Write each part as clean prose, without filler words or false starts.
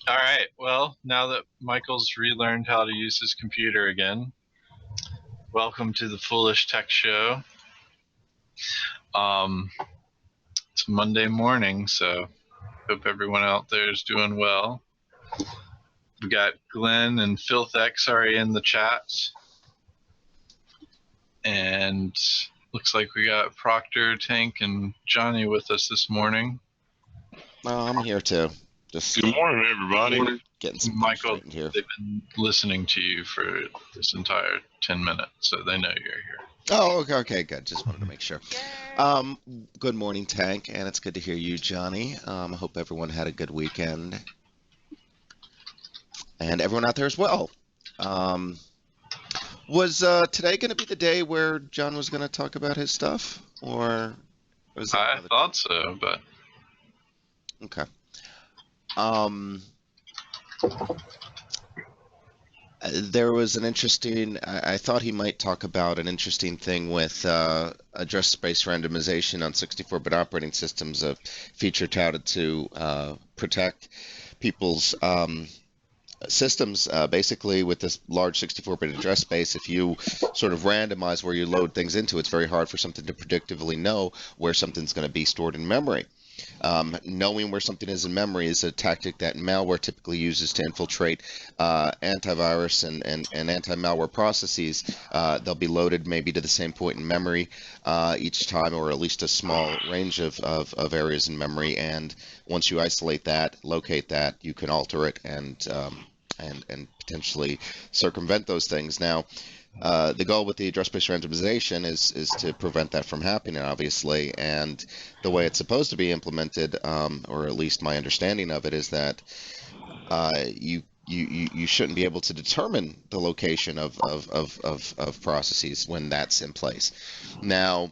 All right. Well, now that Michael's relearned how to use his computer again, welcome to the Foolish Tech Show. It's Monday morning, so hope everyone out there is doing well. We got Glenn and FilthX already in the chat, and looks like we got Proctor, Tank, and Johnny with us this morning. I'm here too. Just Good morning, everybody. getting some Michael, things here. they've been listening to you for this entire 10 minutes, so they know you're here. Oh, okay, good. Just wanted to make sure. Good morning, Tank, and it's good to hear you, Johnny. I hope everyone had a good weekend, and everyone out there as well. Was today going to be the day where John was going to talk about his stuff, or was it I thought so, but okay? There was an interesting, I thought he might talk about an interesting thing with address space randomization on 64-bit operating systems, a feature touted to protect people's systems. Basically, with this large 64-bit address space, if you sort of randomize where you load things into, it's very hard for something to predictively know where something's going to be stored in memory. Knowing where something is in memory is a tactic that malware typically uses to infiltrate antivirus and anti-malware processes. They'll be loaded maybe to the same point in memory each time, or at least a small range of areas in memory. And once you isolate that, locate that, you can alter it and potentially circumvent those things. Now, the goal with the address-based randomization is to prevent that from happening, obviously, and the way it's supposed to be implemented, or at least my understanding of it, is that you shouldn't be able to determine the location of processes when that's in place. Now,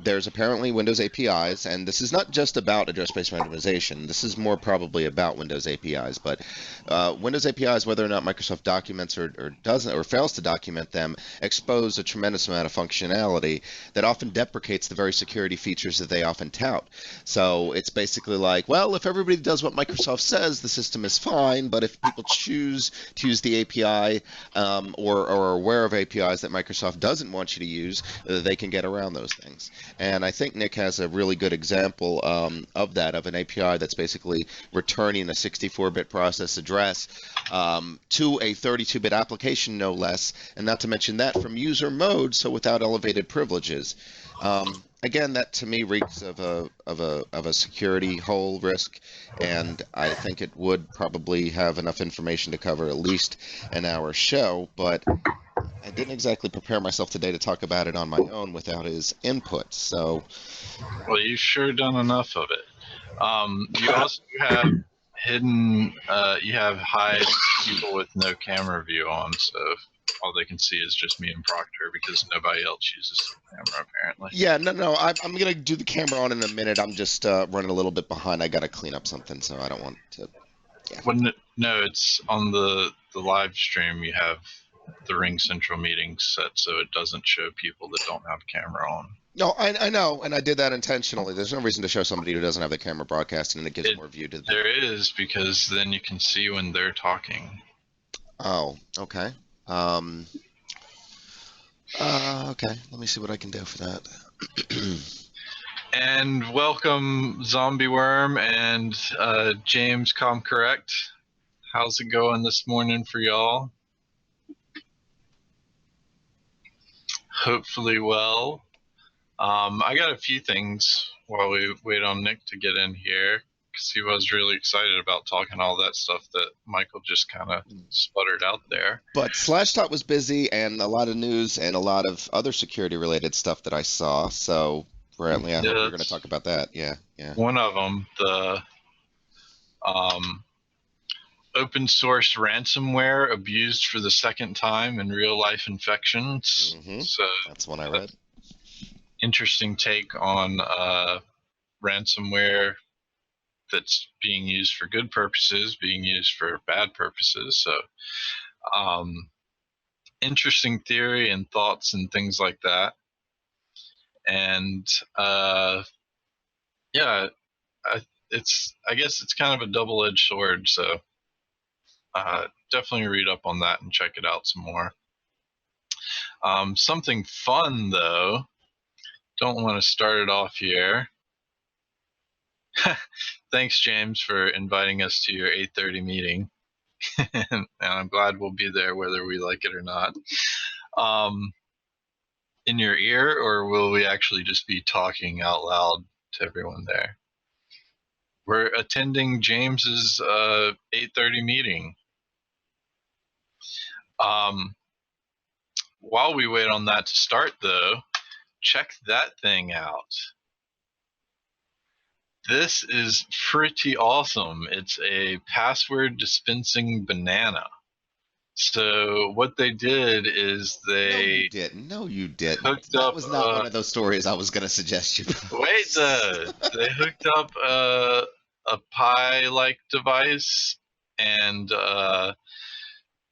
there's apparently Windows APIs, and this is not just about address-based randomization. This is more probably about Windows APIs. But Windows APIs, whether or not Microsoft documents or doesn't or fails to document them, expose a tremendous amount of functionality that often deprecates the very security features that they often tout. So it's basically like, well, if everybody does what Microsoft says, the system is fine. But if people choose to use the API or are aware of APIs that Microsoft doesn't want you to use, they can get around those things. And I think Nick has a really good example of that, of an API that's basically returning a 64-bit process address to a 32-bit application, no less, and not to mention that from user mode, so without elevated privileges. Again, that to me reeks of a security hole risk, and I think it would probably have enough information to cover at least an hour show, but I didn't exactly prepare myself today to talk about it on my own without his input. So, well, you've sure done enough of it. You also have hidden, you have hide people with no camera view on, so all they can see is just me and Proctor because nobody else uses the camera apparently. yeah, no, I'm gonna do the camera on in a minute. I'm just running a little bit behind. I gotta clean up something, so I don't want to. Yeah. No, it's on the live stream. You have the Ring Central meeting set so it doesn't show people that don't have camera on. No, I know, and I did that intentionally. There's no reason to show somebody who doesn't have the camera broadcasting, and it gives more view to. There is, because then you can see when they're talking. Oh, okay. Okay. Let me see what I can do for that. And welcome, Zombie Worm and James Comcorrect. How's it going this morning for y'all? Hopefully well. I got a few things while we wait on Nick to get in here, because he was really excited about talking all that stuff that Michael just kind of sputtered out there. But Slashdot was busy, and a lot of news and a lot of other security-related stuff that I saw. So, Brantley, I hope you're going to talk about that. Yeah. One of them, the open source ransomware abused for the second time in real life infections. Mm-hmm. So that's one I read. Interesting take on ransomware that's being used for good purposes, being used for bad purposes. So interesting theory and thoughts and things like that. And yeah, I guess it's kind of a double-edged sword. So definitely read up on that and check it out some more. Something fun though. Don't want to start it off here. Thanks, James, for inviting us to your 8:30 meeting. And I'm glad we'll be there whether we like it or not. In your ear, or will we actually just be talking out loud to everyone there? We're attending James's 8:30 meeting. While we wait on that to start, though, check that thing out. This is pretty awesome. It's a password dispensing banana. So what they did is they No, you didn't. Hooked that up, was not one of those stories I was going to suggest you. Wait, they hooked up a Pi-like device and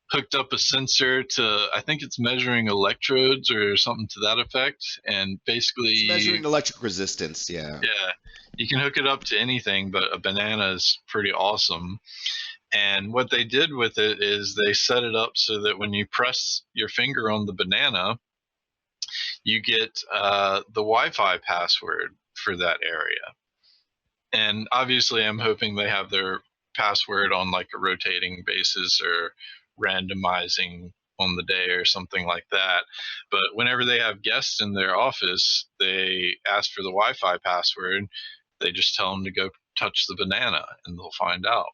hooked up a sensor to, I think it's measuring electrodes or something to that effect, and basically it's measuring electric resistance. Yeah. Yeah, you can hook it up to anything, but a banana is pretty awesome. And what they did with it is they set it up so that when you press your finger on the banana, you get the Wi-Fi password for that area. And obviously, I'm hoping they have their password on like a rotating basis or randomizing on the day or something like that. But whenever they have guests in their office, they ask for the Wi-Fi password. They just tell them to go touch the banana and they'll find out.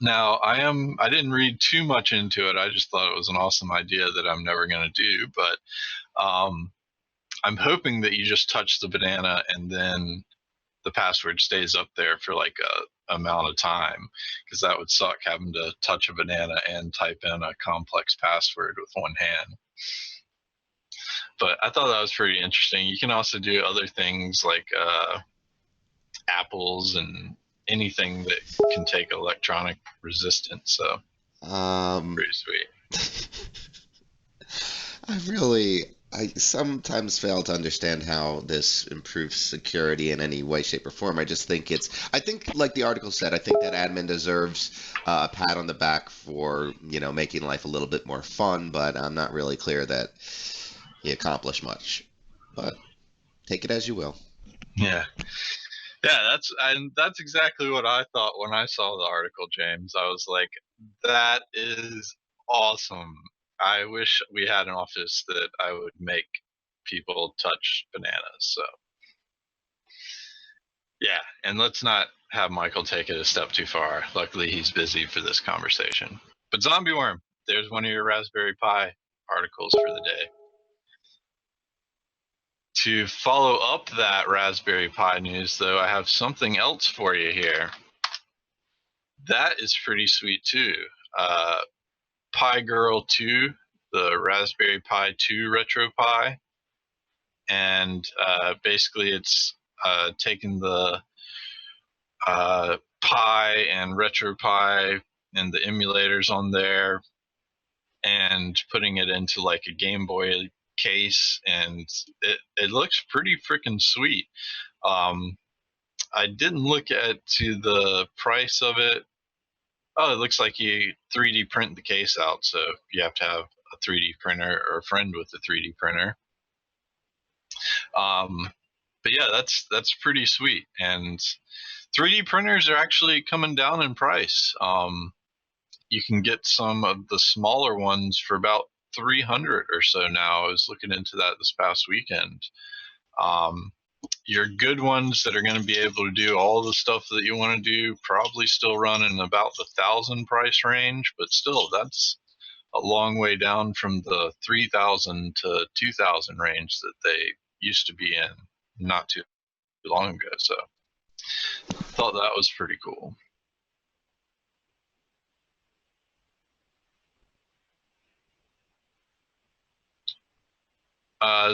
Now, I didn't read too much into it. I just thought it was an awesome idea that I'm never going to do. But I'm hoping that you just touch the banana and then the password stays up there for like a amount of time, because that would suck having to touch a banana and type in a complex password with one hand. But I thought that was pretty interesting. You can also do other things like apples and anything that can take electronic resistance. So pretty sweet. I sometimes fail to understand how this improves security in any way, shape, or form. I think like the article said, I think that admin deserves a pat on the back for, making life a little bit more fun, but I'm not really clear that he accomplished much. But take it as you will. Yeah. Yeah, that's exactly what I thought when I saw the article, James. I was like, that is awesome. I wish we had an office that I would make people touch bananas. So yeah, and let's not have Michael take it a step too far. Luckily, he's busy for this conversation. But Zombie Worm, there's one of your Raspberry Pi articles for the day. To follow up that Raspberry Pi news, though, I have something else for you here. That is pretty sweet, too. Pi Girl 2, the Raspberry Pi 2 RetroPie. And basically it's taking the Pi and RetroPie and the emulators on there and putting it into like a Game Boy case, and it looks pretty freaking sweet. I didn't look to the price of it. Oh, it looks like you 3D print the case out, so you have to have a 3D printer or a friend with a 3D printer. But yeah, that's pretty sweet, and 3D printers are actually coming down in price. You can get some of the smaller ones for about $300 or so now. I was looking into that this past weekend. Your good ones that are going to be able to do all the stuff that you want to do probably still run in about the $1,000 price range, but still, that's a long way down from the $3,000 to $2,000 range that they used to be in not too long ago. So I thought that was pretty cool.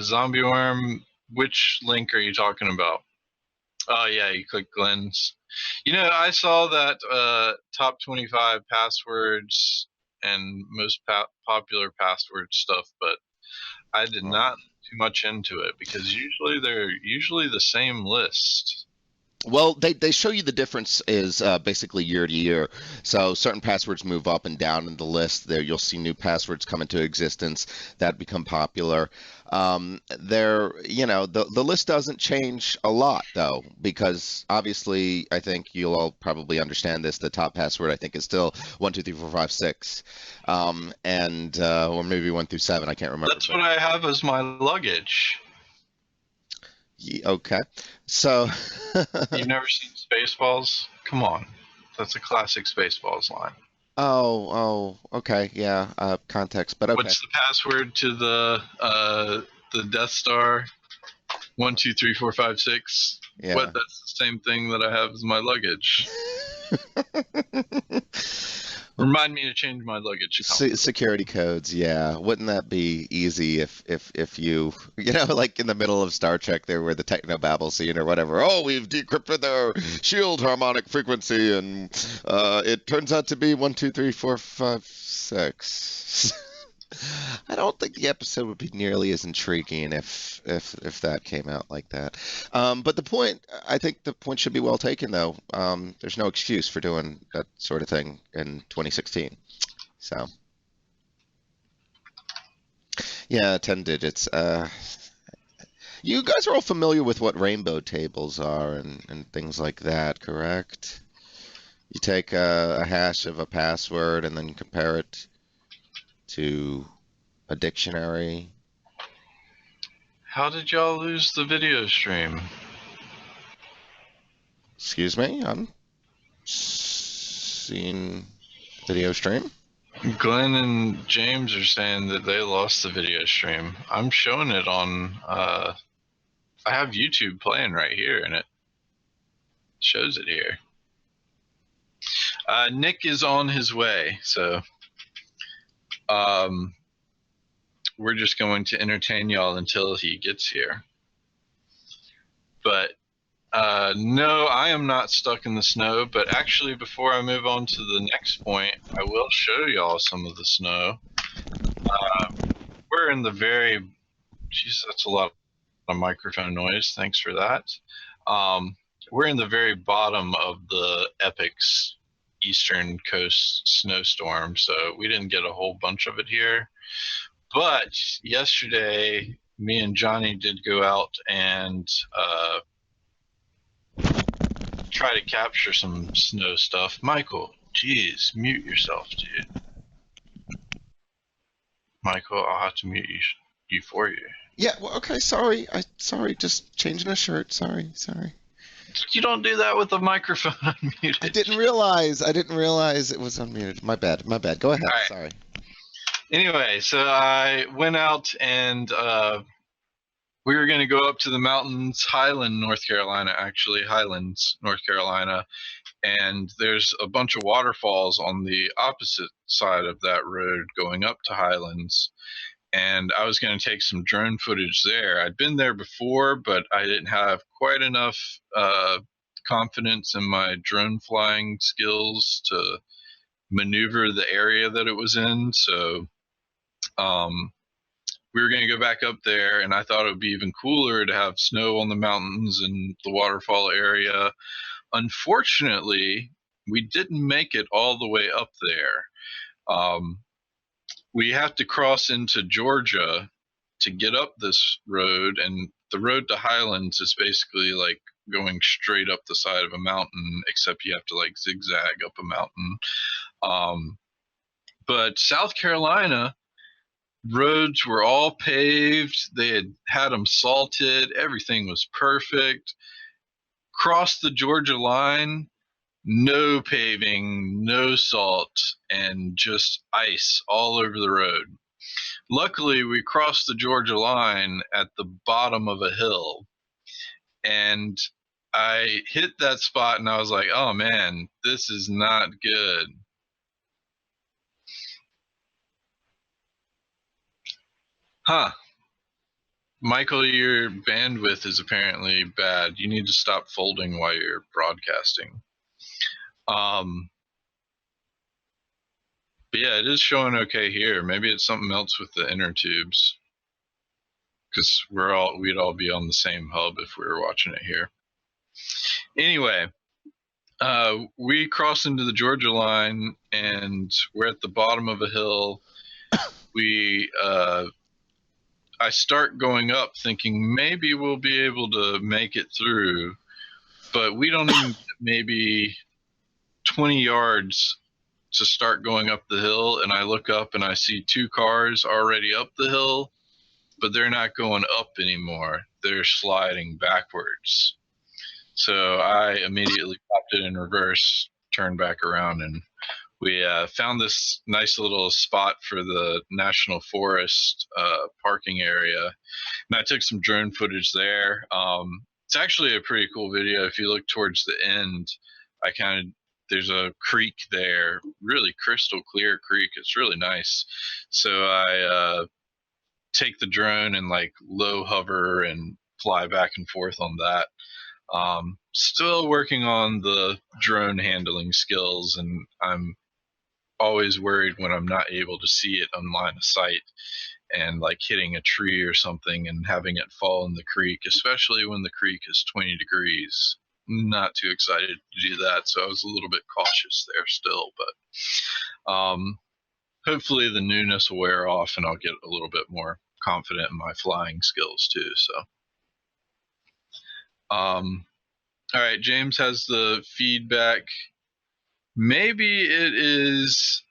Zombie Worm, which link are you talking about? Oh yeah, you click Glenn's. I saw that top 25 passwords and most popular password stuff, but I did not too much into it because usually they're the same list. Well, they show you the difference is basically year to year. So certain passwords move up and down in the list. There you'll see new passwords come into existence that become popular. The list doesn't change a lot though, because obviously I think you'll all probably understand this. The top password I think is still 1234556, and or maybe 1 through 7. I can't remember. That's what I have as my luggage. Okay, so You've never seen Spaceballs? Come on, that's a classic Spaceballs line. Oh, okay, yeah, context, but okay. What's the password to the Death Star? 1 2 3 4 5 6. Yeah. What? That's the same thing that I have as my luggage. Remind me to change my luggage. Security codes, yeah. Wouldn't that be easy if you like in the middle of Star Trek there were the technobabble scene or whatever. Oh, we've decrypted their shield harmonic frequency and it turns out to be 1 2 3 4 5 6. I don't think the episode would be nearly as intriguing if that came out like that. But I think the point should be well taken, though. There's no excuse for doing that sort of thing in 2016. So, yeah, 10 digits. You guys are all familiar with what rainbow tables are and things like that, correct? You take a hash of a password and then compare it to a dictionary. How did y'all lose the video stream? Excuse me, I'm seeing video stream. Glenn and James are saying that they lost the video stream. I'm showing it on. I have YouTube playing right here, and it shows it here. Nick is on his way, so we're just going to entertain y'all until he gets here. But no, I am not stuck in the snow. But actually, before I move on to the next point, I will show y'all some of the snow. We're in the very... Jeez, that's a lot of microphone noise. Thanks for that. We're in the very bottom of the Epic's eastern coast snowstorm, so we didn't get a whole bunch of it here. But yesterday, me and Johnny did go out and try to capture some snow stuff. Michael, geez, mute yourself, dude. Michael, I'll have to mute you for you. Yeah, well, okay, sorry, just changing a shirt, sorry. You don't do that with the microphone unmuted. I didn't realize it was unmuted. My bad. Go ahead, right. Sorry. Anyway, so I went out and we were going to go up to the mountains, Highlands, North Carolina, and there's a bunch of waterfalls on the opposite side of that road going up to Highlands, and I was going to take some drone footage there. I'd been there before, but I didn't have quite enough confidence in my drone flying skills to maneuver the area that it was in, so we were going to go back up there, and I thought it would be even cooler to have snow on the mountains and the waterfall area. Unfortunately, we didn't make it all the way up there. We have to cross into Georgia to get up this road, and the road to Highlands is basically like going straight up the side of a mountain, except you have to like zigzag up a mountain. But South Carolina, roads were all paved. They had them salted. Everything was perfect. Crossed the Georgia line, no paving, no salt, and just ice all over the road. Luckily, we crossed the Georgia line at the bottom of a hill, and I hit that spot, and I was like, oh man, this is not good. Huh. Michael, your bandwidth is apparently bad. You need to stop folding while you're broadcasting. But yeah, it is showing okay here. Maybe it's something else with the inner tubes, because we'd all be on the same hub if we were watching it here. Anyway, we cross into the Georgia line, and we're at the bottom of a hill. I start going up thinking maybe we'll be able to make it through, but we don't even get maybe 20 yards to start going up the hill, and I look up and I see 2 cars already up the hill, but they're not going up anymore. They're sliding backwards. So I immediately popped it in reverse, turned back around, and we found this nice little spot for the National Forest parking area. And I took some drone footage there. It's actually a pretty cool video. If you look towards the end, there's a creek there, really crystal clear creek. It's really nice. So I take the drone and like low hover and fly back and forth on that. Still working on the drone handling skills, and I'm always worried when I'm not able to see it on line of sight and like hitting a tree or something and having it fall in the creek, especially when the creek is 20 degrees. Not too excited to do that, so I was a little bit cautious there still, but hopefully the newness will wear off and I'll get a little bit more confident in my flying skills too. So all right, James has the feedback. Maybe it is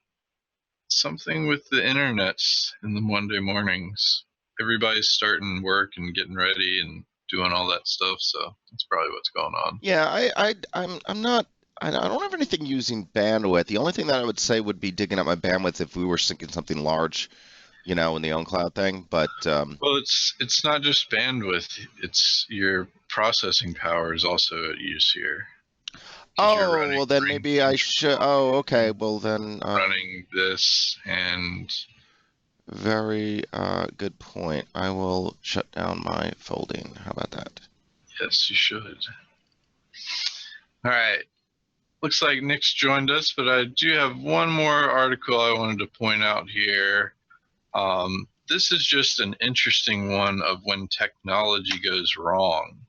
something with the internet in the Monday mornings. Everybody's starting work and getting ready and doing all that stuff, so that's probably what's going on. Yeah, I'm not. I don't have anything using bandwidth. The only thing that I would say would be digging up my bandwidth if we were syncing something large, in the OwnCloud thing. But well, it's not just bandwidth; it's your processing power is also at use here. Oh, well then maybe I should. Oh, okay. Well then. Running this and. Very good point. I will shut down my folding. How about that? Yes, you should. All right. Looks like Nick's joined us, but I do have one more article I wanted to point out here. This is just an interesting one of when technology goes wrong.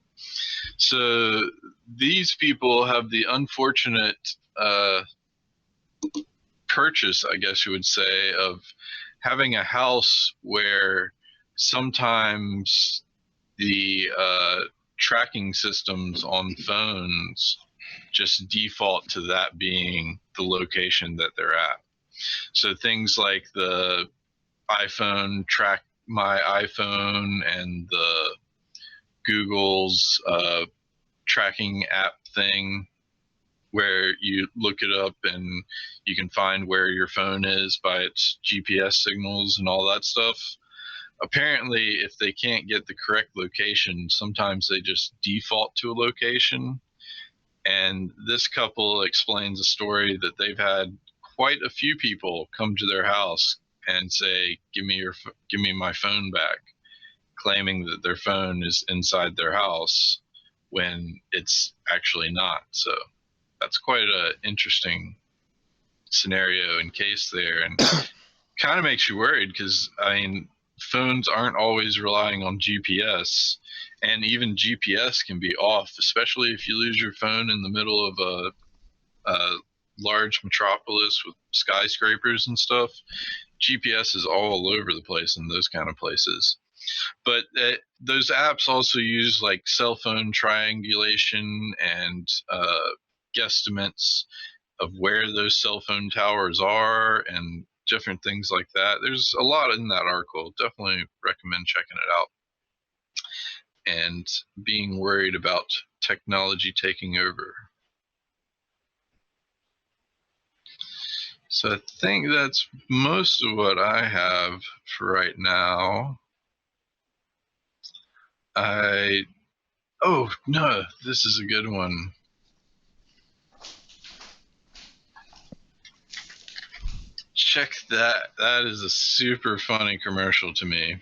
So these people have the unfortunate purchase, I guess you would say, of having a house where sometimes the tracking systems on phones just default to that being the location that they're at. So things like the iPhone track my iPhone and the Google's tracking app thing, where you look it up and you can find where your phone is by its GPS signals and all that stuff. Apparently, if they can't get the correct location, sometimes they just default to a location. And this couple explains a story that they've had quite a few people come to their house and say, give me my phone back, claiming that their phone is inside their house when it's actually not. So that's quite an interesting scenario and case there, and kind of makes you worried because, phones aren't always relying on GPS, and even GPS can be off, especially if you lose your phone in the middle of a large metropolis with skyscrapers and stuff. GPS is all over the place in those kind of places. But those apps also use like cell phone triangulation and guesstimates of where those cell phone towers are and different things like that. There's a lot in that article. Definitely recommend checking it out and being worried about technology taking over. So I think that's most of what I have for right now. Oh no, this is a good one. Check that. That is a super funny commercial to me.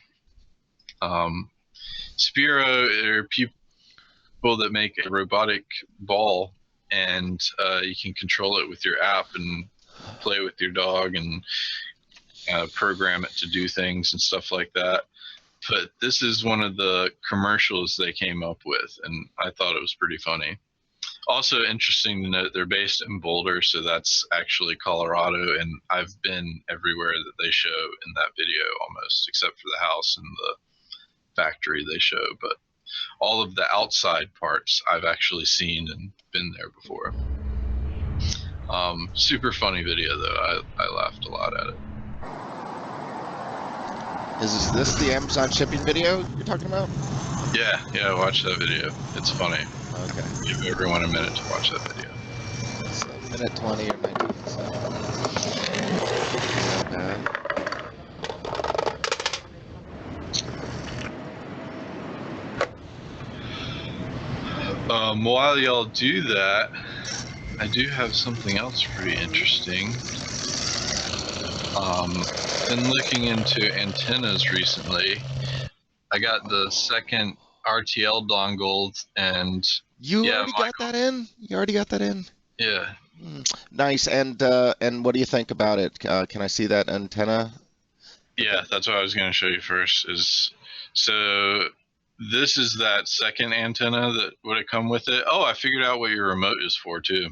Spiro are people that make a robotic ball, and you can control it with your app and play with your dog and program it to do things and stuff like that. but this is one of the commercials they came up with, and I thought it was pretty funny. Also interesting to note, they're based in Boulder, so that's actually Colorado, and I've been everywhere that they show in that video almost, except for the house and the factory they show. But all of the outside parts I've actually seen and been there before. Super funny video though. I laughed a lot at it. Is this the Amazon shipping video you're talking about? Yeah, watch that video. It's funny. Okay. Give everyone a minute to watch that video. So minute 20 or 19 seconds. Not bad. While y'all do that, I do have something else pretty interesting. Been looking into antennas recently. I got the second RTL dongle, and You already got that in? You already got that in? yeah. Nice. And what do you think about it? Can I see that antenna? Yeah, that's what I was going to show you first. So this is that second antenna that would have come with it. Oh, I figured out what your remote is for too.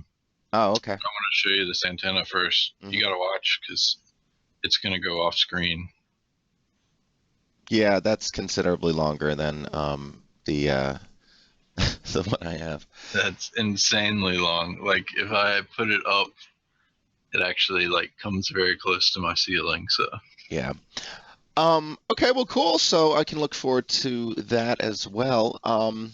Oh, okay. I want to show you this antenna first. You got to watch because it's going to go off screen. Yeah, that's considerably longer than the one I have. That's insanely long. Like if I put it up, it actually like comes very close to my ceiling. So yeah. Okay, well, cool. So I can look forward to that as well. And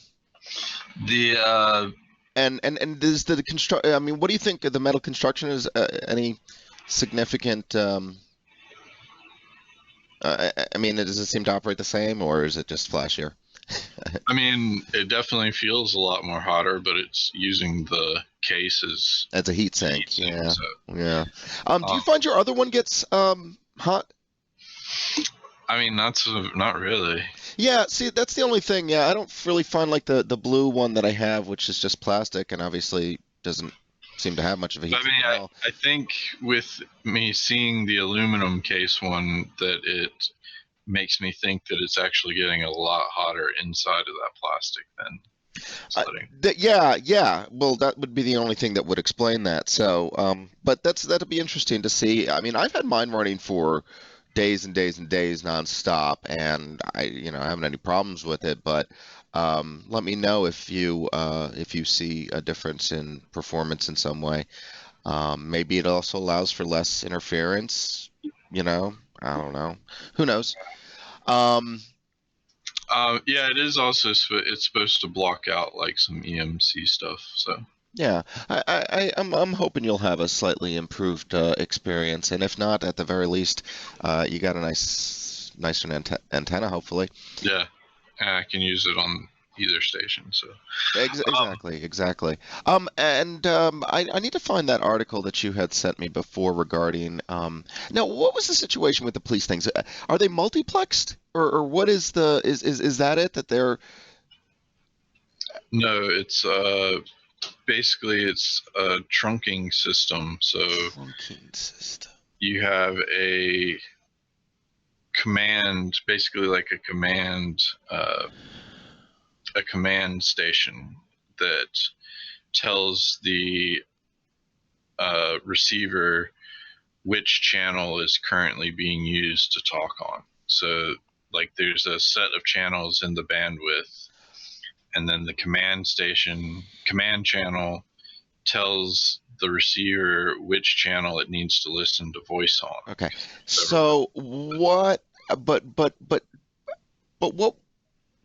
does the construct? I mean, what do you think of the metal construction? Is any significant? I mean, does it seem to operate the same, or is it just flashier? I mean, it definitely feels a lot more hotter, but it's using the case as a heat sink. Yeah, so. Yeah. Do you find your other one gets hot? I mean, that's not really. Yeah, see, that's the only thing. Yeah, I don't really find like the blue one that I have, which is just plastic and obviously doesn't seem to have much of a heat. I mean, I think with me seeing the aluminum case one, that it makes me think that it's actually getting a lot hotter inside of that plastic than yeah. Well, that would be the only thing that would explain that. So, but that'll be interesting to see. I mean, I've had mine running for days and days and days nonstop, and I haven't any problems with it. But let me know if you see a difference in performance in some way. Maybe it also allows for less interference. I don't know. Who knows? Yeah, it is also it's supposed to block out like some EMC stuff. So yeah, I'm hoping you'll have a slightly improved experience, and if not, at the very least, you got a nicer antenna, hopefully. Yeah, I can use it on either station. So exactly. I need to find that article that you had sent me before regarding. Now, what was the situation with the police things? Are they multiplexed, or what is that it that they're? No, it's basically it's a trunking system. So you have a command, basically like a command station that tells the receiver which channel is currently being used to talk on. So like there's a set of channels in the bandwidth, and then the command channel tells the receiver which channel it needs to listen to voice on. Okay. So what? But what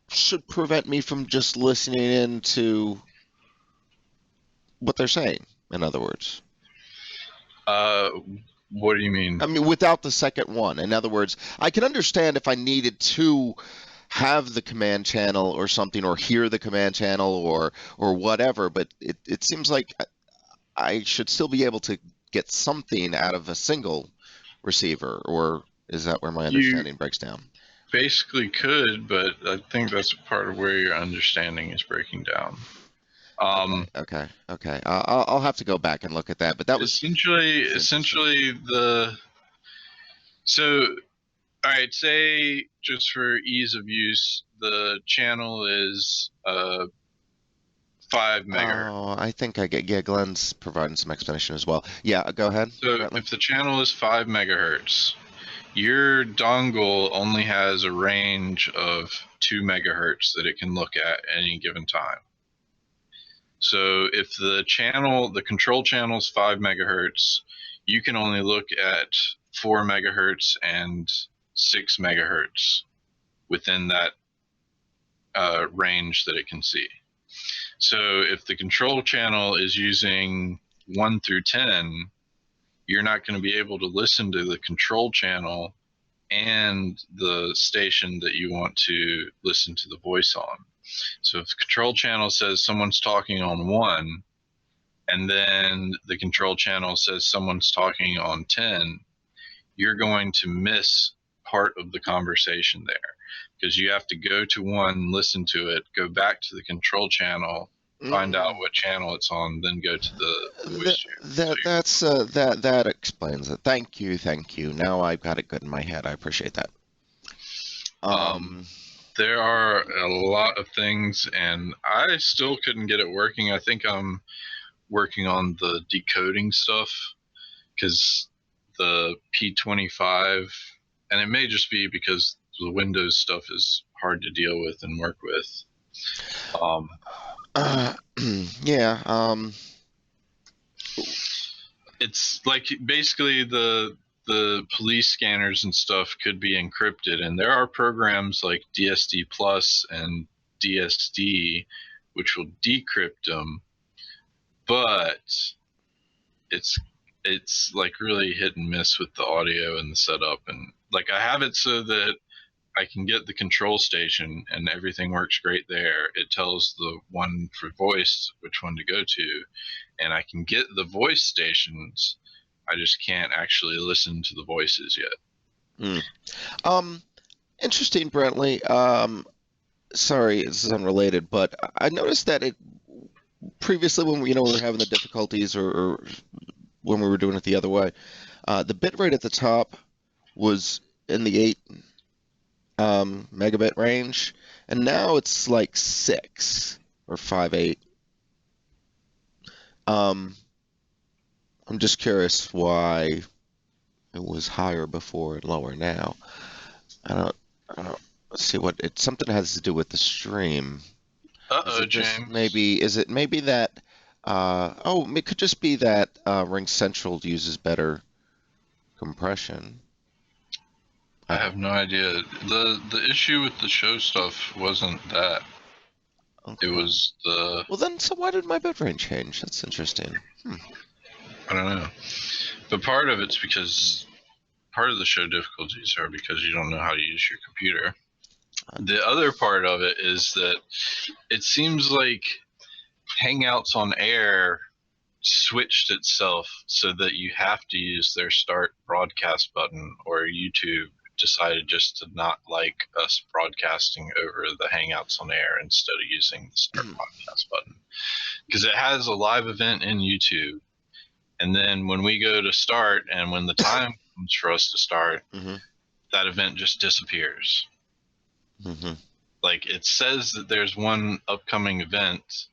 should prevent me from just listening into what they're saying? In other words. What do you mean? I mean, without the second one. In other words, I can understand if I needed to have the command channel or something, or hear the command channel or whatever, but it seems like I should still be able to get something out of a single receiver, or is that where my understanding breaks down? Basically could, but I think that's part of where your understanding is breaking down. Okay. I'll have to go back and look at that, but that was essentially so All right, say just for ease of use, the channel is 5 megahertz. Oh, I think I get. Yeah, Glenn's providing some explanation as well. Yeah, go ahead. So Brantley. if the channel is 5 megahertz, your dongle only has a range of 2 megahertz that it can look at any given time. So if the control channel is 5 megahertz, you can only look at 4 megahertz and 6 megahertz within that range that it can see. So if the control channel is using 1 through 10, you're not going to be able to listen to the control channel and the station that you want to listen to the voice on. So if the control channel says someone's talking on 1, and then the control channel says someone's talking on 10, you're going to miss part of the conversation there, because you have to go to 1, listen to it, go back to the control channel, find out what channel it's on, then go to the voice channel. That explains it. Thank you. Now I've got it good in my head. I appreciate that. There are a lot of things, and I still couldn't get it working. I think I'm working on the decoding stuff, because the P25, and it may just be because the Windows stuff is hard to deal with and work with. Yeah. It's like basically the police scanners and stuff could be encrypted, and there are programs like DSD Plus and DSD which will decrypt them, but it's like really hit and miss with the audio and the setup. And like I have it so that I can get the control station and everything works great there. It tells the one for voice which one to go to, and I can get the voice stations. I just can't actually listen to the voices yet. Interesting, Brantley. Sorry, this is unrelated, but I noticed that it previously when we were having the difficulties or when we were doing it the other way, the bit rate at the top was in the 8 megabit range, and now it's like 6 or 5.8. I'm just curious why it was higher before and lower now. I don't see what it. Something has to do with the stream. James. Is it maybe that? It could just be that Ring Central uses better compression. I have no idea. The issue with the show stuff wasn't that. Okay. It was the. Well, then, so why did my bitrate change? That's interesting. I don't know. But part of it's because part of the show difficulties are because you don't know how to use your computer. The other part of it is that it seems like Hangouts on Air switched itself so that you have to use their start broadcast button, or YouTube decided just to not like us broadcasting over the Hangouts on Air instead of using the start broadcast button. Because it has a live event in YouTube, and then when we go to start and when the time comes for us to start, that event just disappears. Like it says that there's one upcoming event,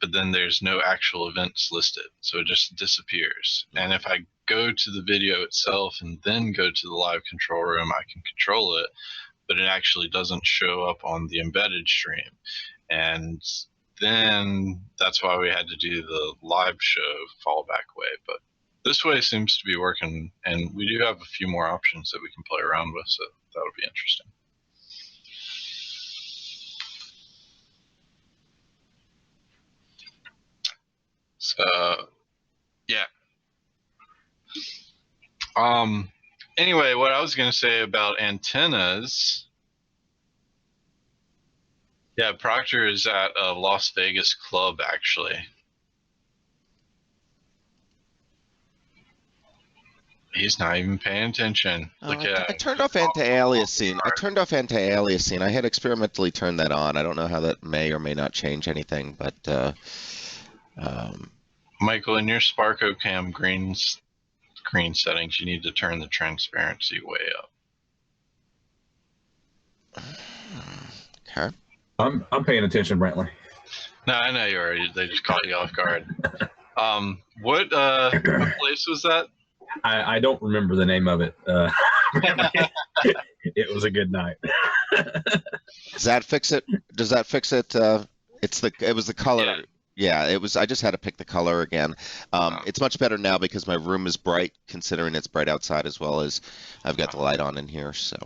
but then there's no actual events listed, so it just disappears. And if I go to the video itself and then go to the live control room, I can control it, but it actually doesn't show up on the embedded stream. And then that's why we had to do the live show fallback way. But this way seems to be working, and we do have a few more options that we can play around with, so that'll be interesting. So, yeah. Anyway, what I was going to say about antennas. Yeah, Proctor is at a Las Vegas club, actually. He's not even paying attention. I turned off anti-aliasing. I had experimentally turned that on. I don't know how that may or may not change anything, but Michael, in your SparkoCam green settings, you need to turn the transparency way up. Okay. I'm paying attention, Brantley. No, I know you already. They just caught you off guard. What place was that? I don't remember the name of it. It was a good night. Does that fix it? Does that fix it? It was the color. Yeah, it was. I just had to pick the color again. It's much better now because my room is bright, considering it's bright outside as well as I've got the light on in here, so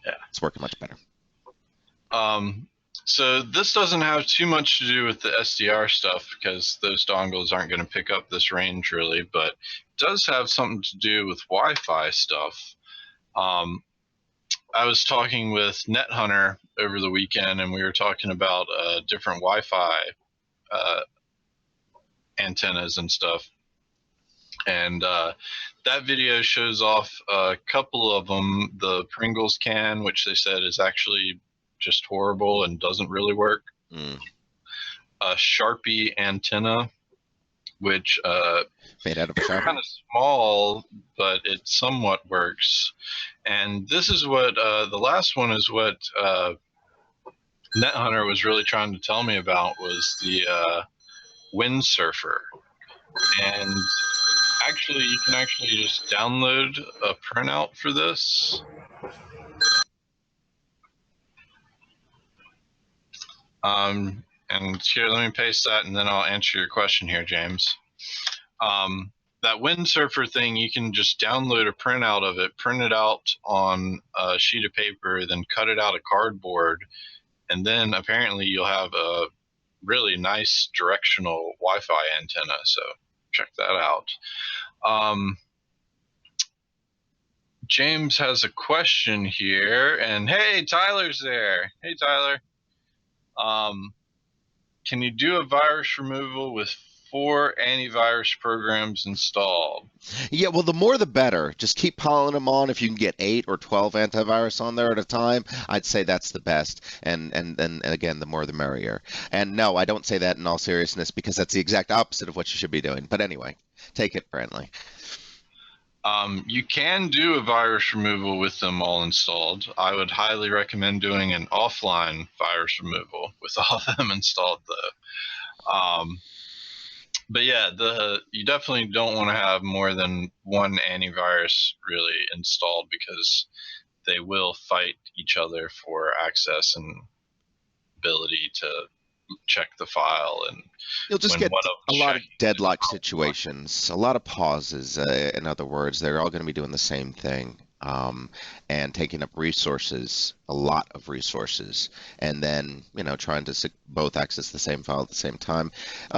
yeah, it's working much better. So this doesn't have too much to do with the SDR stuff because those dongles aren't going to pick up this range really, but it does have something to do with Wi-Fi stuff. I was talking with NetHunter over the weekend, and we were talking about different Wi-Fi antennas and stuff. And that video shows off a couple of them. The Pringles can, which they said is actually just horrible and doesn't really work. A RasPi antenna, which made out of a Sharpie. Kind of small, but it somewhat works. And this is what the last one is what NetHunter was really trying to tell me about was the Windsurfer. And actually, you can actually just download a printout for this. And here, let me paste that, and then I'll answer your question here, James. That Windsurfer thing, you can just download a printout of it, print it out on a sheet of paper, then cut it out of cardboard, and then apparently you'll have a really nice directional Wi-Fi antenna. So check that out. James has a question here, and hey, Tyler's there. Hey, Tyler. Can you do a virus removal with 4 antivirus programs installed? Yeah, well, the more the better. Just keep piling them on. If you can get 8 or 12 antivirus on there at a time, I'd say that's the best. And again, the more the merrier. And no, I don't say that in all seriousness because that's the exact opposite of what you should be doing. But anyway, take it, Brantley. You can do a virus removal with them all installed. I would highly recommend doing an offline virus removal with all of them installed, though. But yeah, you definitely don't want to have more than one antivirus really installed because they will fight each other for access and ability to check the file, and you'll just get a lot of deadlock situations, a lot of pauses. In other words, they're all going to be doing the same thing and taking up resources, a lot of resources, and then trying to both access the same file at the same time.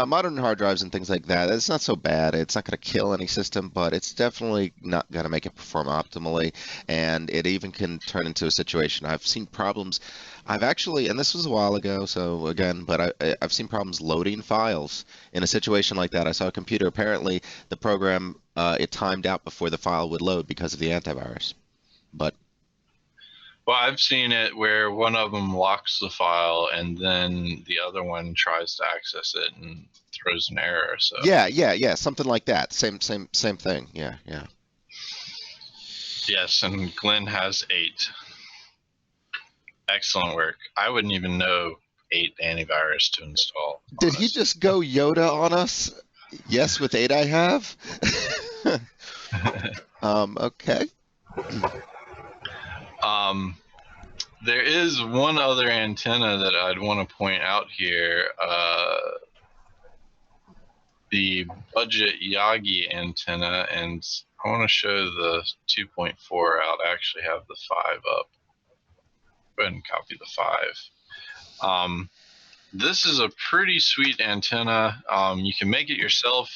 Modern hard drives and things like that, it's not so bad. It's not going to kill any system, but it's definitely not going to make it perform optimally, and it even can turn into a situation. I've seen problems. I've actually, and this was a while ago, so again, but I've seen problems loading files in a situation like that. I saw a computer, apparently the program, it timed out before the file would load because of the antivirus. But well, I've seen it where one of them locks the file and then the other one tries to access it and throws an error. So yeah, something like that. Same thing. Yeah. Yes, and Glenn has 8. Excellent work. I wouldn't even know 8 antivirus to install. Did he just go Yoda on us? Yes, with 8 I have. Okay. There is one other antenna that I'd want to point out here. The Budget Yagi antenna, and I want to show the 2.4 out. I actually have the 5 up. Go ahead and copy the 5. This is a pretty sweet antenna. You can make it yourself.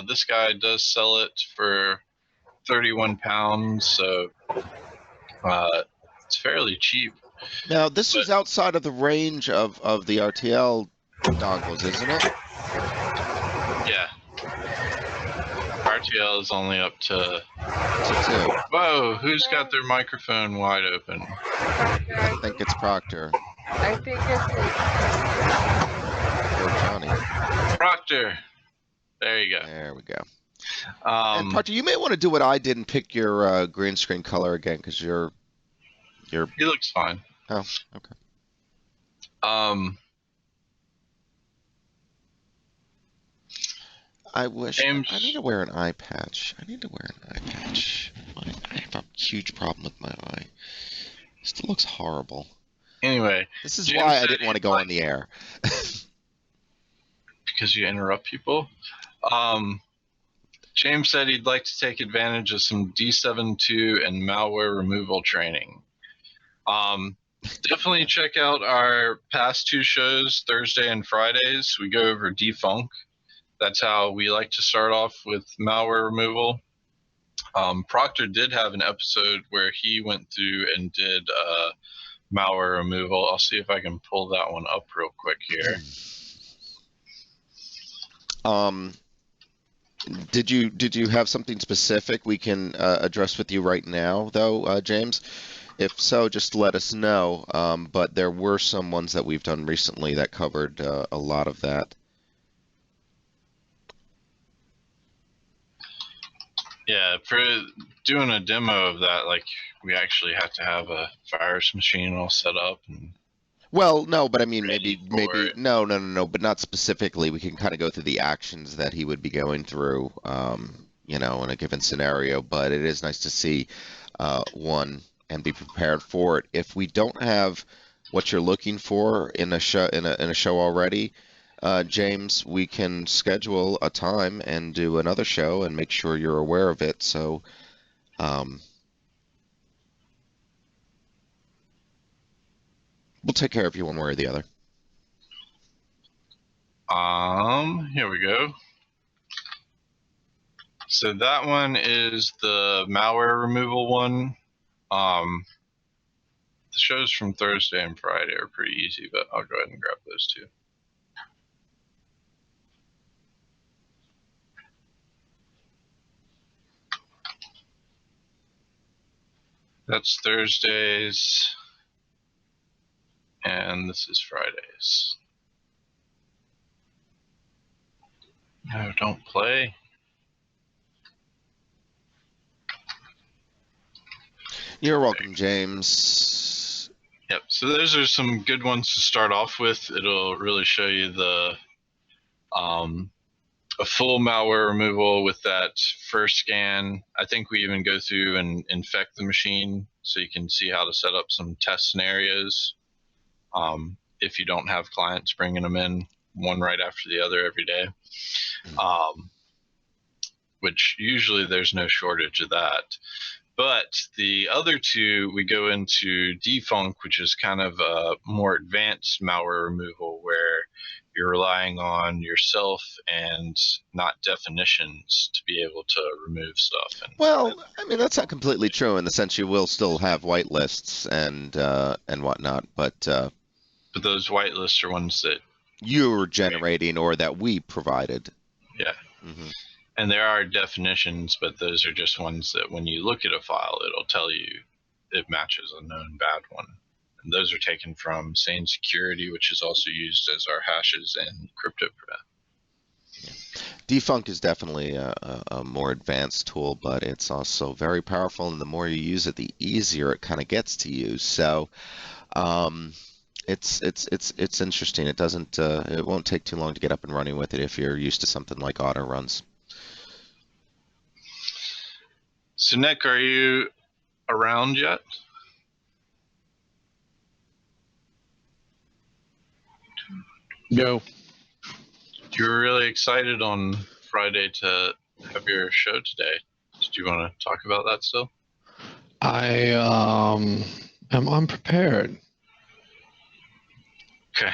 This guy does sell it for 31 pounds, so it's fairly cheap. Now, this is outside of the range of the RTL dongles, isn't it? Yeah. RTL is only up to 2. Whoa, who's got their microphone wide open? Proctor, I think it's Proctor. I think it's Or Johnny. Proctor. There you go. There we go. And Proctor, you may want to do what I did and pick your green screen color again, because you're he looks fine. Oh, okay. I wish James, I need to wear an eye patch. I have a huge problem with my eye. It still looks horrible. anyway, This is James why I said didn't want to he'd go like- on the air. because you interrupt people. James said he'd like to take advantage of some D72 and malware removal training. Definitely check out our past 2 shows, Thursday and Fridays. We go over defunk. That's how we like to start off with malware removal. Proctor did have an episode where he went through and did malware removal. I'll see if I can pull that one up real quick here. Did you have something specific we can address with you right now, though, James? If so, just let us know. But there were some ones that we've done recently that covered a lot of that. Yeah, for doing a demo of that, like we actually have to have a virus machine all set up. And Well, no, but I mean, Ready maybe for it. no, but not specifically. We can kind of go through the actions that he would be going through, in a given scenario. But it is nice to see one and be prepared for it. If we don't have what you're looking for in a show already, James, we can schedule a time and do another show and make sure you're aware of it. So, we'll take care of you one way or the other. here we go. So that one is the malware removal one. The shows from Thursday and Friday are pretty easy, but I'll go ahead and grab those 2. That's Thursdays, and this is Fridays. No, don't play. You're welcome, James. Yep, so those are some good ones to start off with. It'll really show you the a full malware removal with that first scan. I think we even go through and infect the machine so you can see how to set up some test scenarios if you don't have clients bringing them in one right after the other every day, which usually there's no shortage of that. But the other 2, we go into defunk, which is kind of a more advanced malware removal where you're relying on yourself and not definitions to be able to remove stuff. Well, I mean, that's not completely true in the sense you will still have whitelists and whatnot, but those whitelists are ones that you're generating or that we provided. Yeah. Mm-hmm. And there are definitions, but those are just ones that when you look at a file, it'll tell you it matches a known bad one. And those are taken from Sane Security, which is also used as our hashes and CryptoPrevent. Yeah. Defunk is definitely a more advanced tool, but it's also very powerful, and the more you use it, the easier it kind of gets to use. So, it's interesting. It won't take too long to get up and running with it if you're used to something like auto runs. So, Nick, are you around yet? Go. You were really excited on Friday to have your show today. Did you want to talk about that still? I am unprepared. Okay.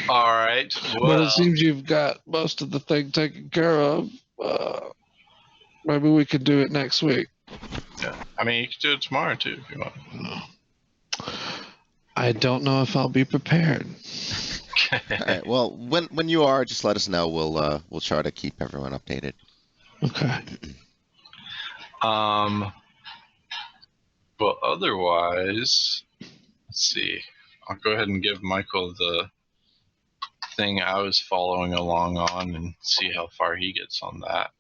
All right. But Well, it seems you've got most of the thing taken care of. Maybe we could do it next week. yeah. I mean, you could do it tomorrow too if you want. I don't know if I'll be prepared. All right. Well, when you are, just let us know. We'll try to keep everyone updated. Okay. Well, otherwise, let's see. I'll go ahead and give Michael the thing I was following along on and see how far he gets on that.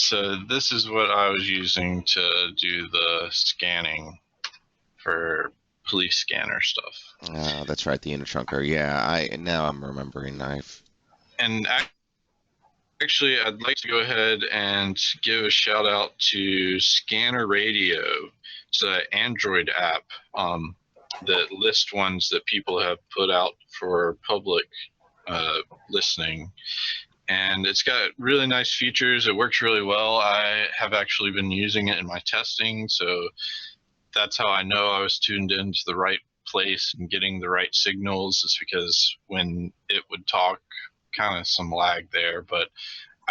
So this is what I was using to do the scanning for police scanner stuff. Oh, that's right, the inner trunker. Yeah, now I'm remembering. And actually, I'd like to go ahead and give a shout out to Scanner Radio. It's an Android app that lists ones that people have put out for public listening. And it's got really nice features. It works really well. I have actually been using it in my testing, so that's how I know I was tuned into the right place and getting the right signals, is because when it would talk, kind of some lag there, but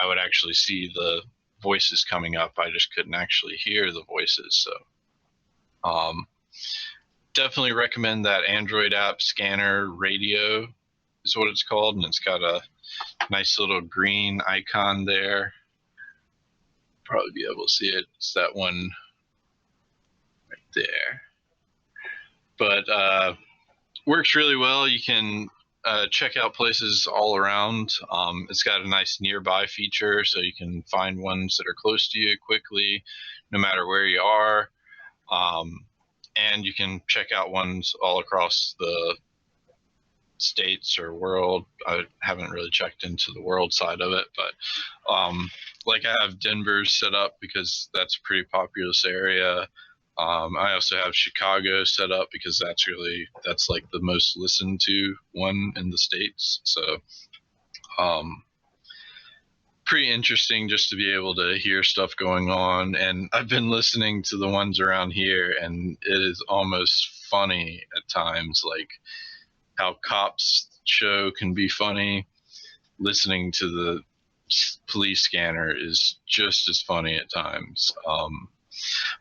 I would actually see the voices coming up. I just couldn't actually hear the voices. So definitely recommend that Android app. Scanner Radio is what it's called, and it's got a nice little green icon there. Probably be able to see it. It's that one right there. But works really well. You can check out places all around. It's got a nice nearby feature, so you can find ones that are close to you quickly, no matter where you are. And you can check out ones all across the states or world. I haven't really checked into the world side of it, but like I have Denver set up because that's a pretty populous area. I also have Chicago set up because that's like the most listened to one in the States. So pretty interesting just to be able to hear stuff going on. And I've been listening to the ones around here, and it is almost funny at times, like how cops show can be funny. Listening to the police scanner is just as funny at times.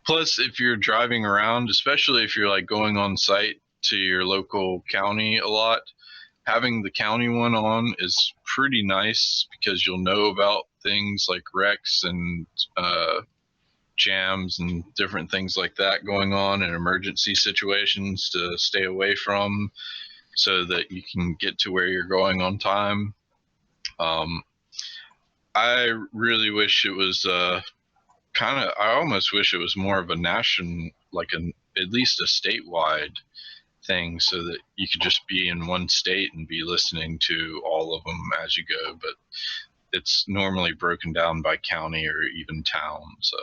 Plus, if you're driving around, especially if you're like going on site to your local county a lot, having the county one on is pretty nice because you'll know about things like wrecks and jams and different things like that going on in emergency situations to stay away from, so that you can get to where you're going on time. I really wish it was I almost wish it was more of a national, like at least a statewide thing, so that you could just be in one state and be listening to all of them as you go. But it's normally broken down by county or even town. So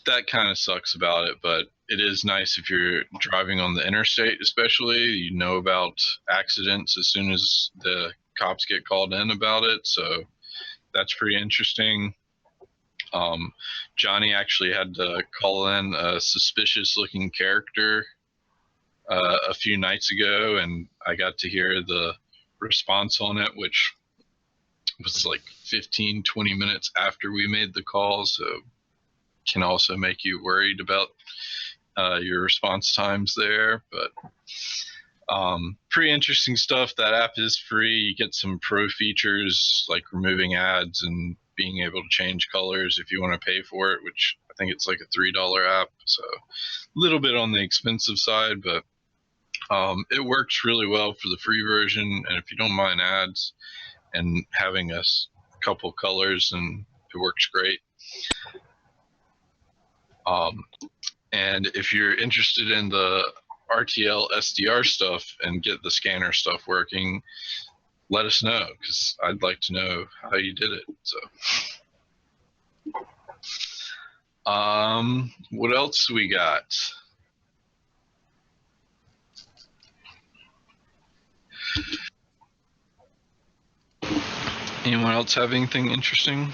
that kind of sucks about it, but it is nice if you're driving on the interstate, especially, you know about accidents as soon as the cops get called in about it. So that's pretty interesting. Johnny actually had to call in a suspicious looking character a few nights ago, and I got to hear the response on it, which was like 15-20 minutes after we made the call, so can also make you worried about your response times there. But pretty interesting stuff. That app is free. You get some pro features like removing ads and being able to change colors if you want to pay for it, which I think it's like a $3 app, so a little bit on the expensive side, but it works really well for the free version. And if you don't mind ads and having a couple colors, and it works great. And if you're interested in the RTL-SDR stuff and get the scanner stuff working, let us know, because I'd like to know how you did it. So, what else we got? Anyone else have anything interesting?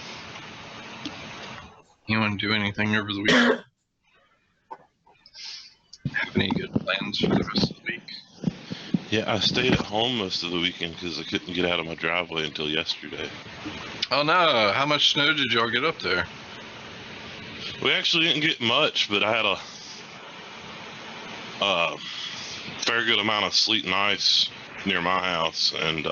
Anyone do anything over the week? Have any good plans for the rest of the week? Yeah, I stayed at home most of the weekend because I couldn't get out of my driveway until yesterday. Oh no, how much snow did y'all get up there? We actually didn't get much, but I had a fair good amount of sleet and ice near my house, and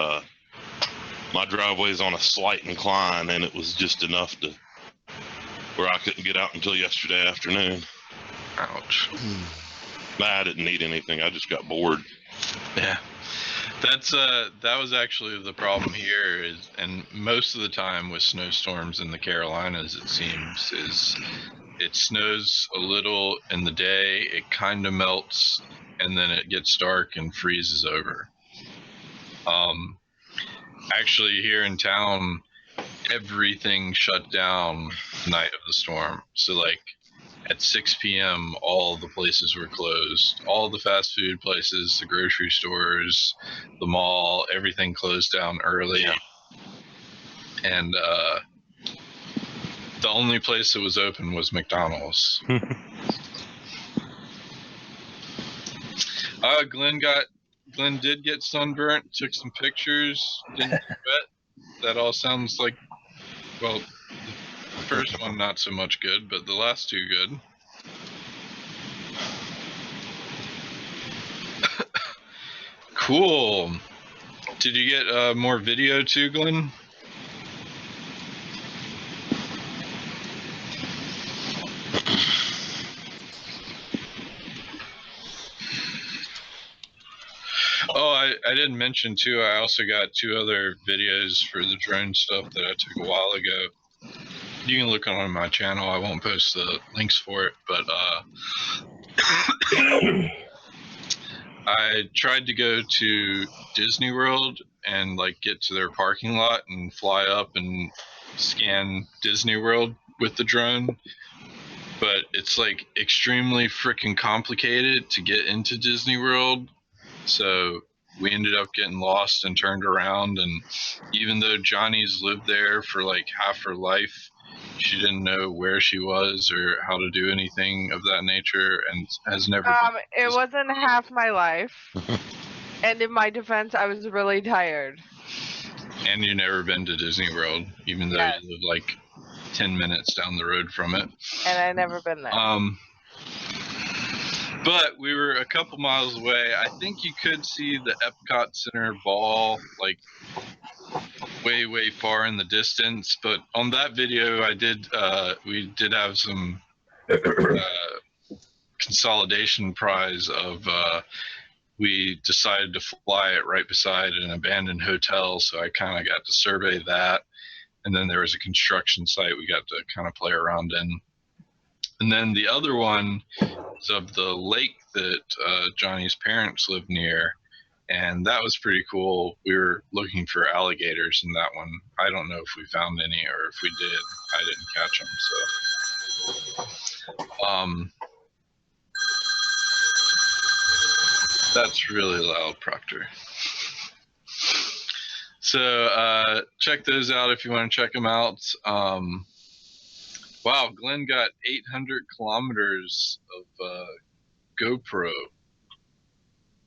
my driveway's on a slight incline, and it was just enough to where I couldn't get out until yesterday afternoon. Ouch. I didn't need anything, I just got bored. Yeah. That was actually the problem here is, and most of the time with snowstorms in the Carolinas, it seems, is it snows a little in the day, it kind of melts, and then it gets dark and freezes over. Actually, here in town, everything shut down the night of the storm. So, like, at 6 p.m., all the places were closed. All the fast food places, the grocery stores, the mall, everything closed down early. Yeah. And the only place that was open was McDonald's. Glenn did get sunburnt, took some pictures, didn't get wet. That all sounds like, well, the first one not so much good, but the last two good. Cool. Did you get more video too, Glenn? Oh, I didn't mention too, I also got 2 other videos for the drone stuff that I took a while ago. You can look on my channel. I won't post the links for it, but I tried to go to Disney World and like get to their parking lot and fly up and scan Disney World with the drone. But it's like extremely freaking complicated to get into Disney World. So we ended up getting lost and turned around. And even though Johnny's lived there for like half her life, she didn't know where she was or how to do anything of that nature, and has never. It wasn't half my life. And in my defense, I was really tired. And you've never been to Disney World, even though you live like 10 minutes down the road from it. And I've never been there. But we were a couple miles away. I think you could see the Epcot Center ball, like way, way far in the distance. But on that video, we did have some consolidation prize of, we decided to fly it right beside an abandoned hotel. So I kind of got to survey that. And then there was a construction site we got to kind of play around in. And then the other one is of the lake that Johnny's parents live near, and that was pretty cool. We were looking for alligators in that one. I don't know if we found any, or if we did, I didn't catch them. So, that's really loud, Proctor. So check those out if you want to check them out. Wow, Glenn got 800 kilometers of GoPro.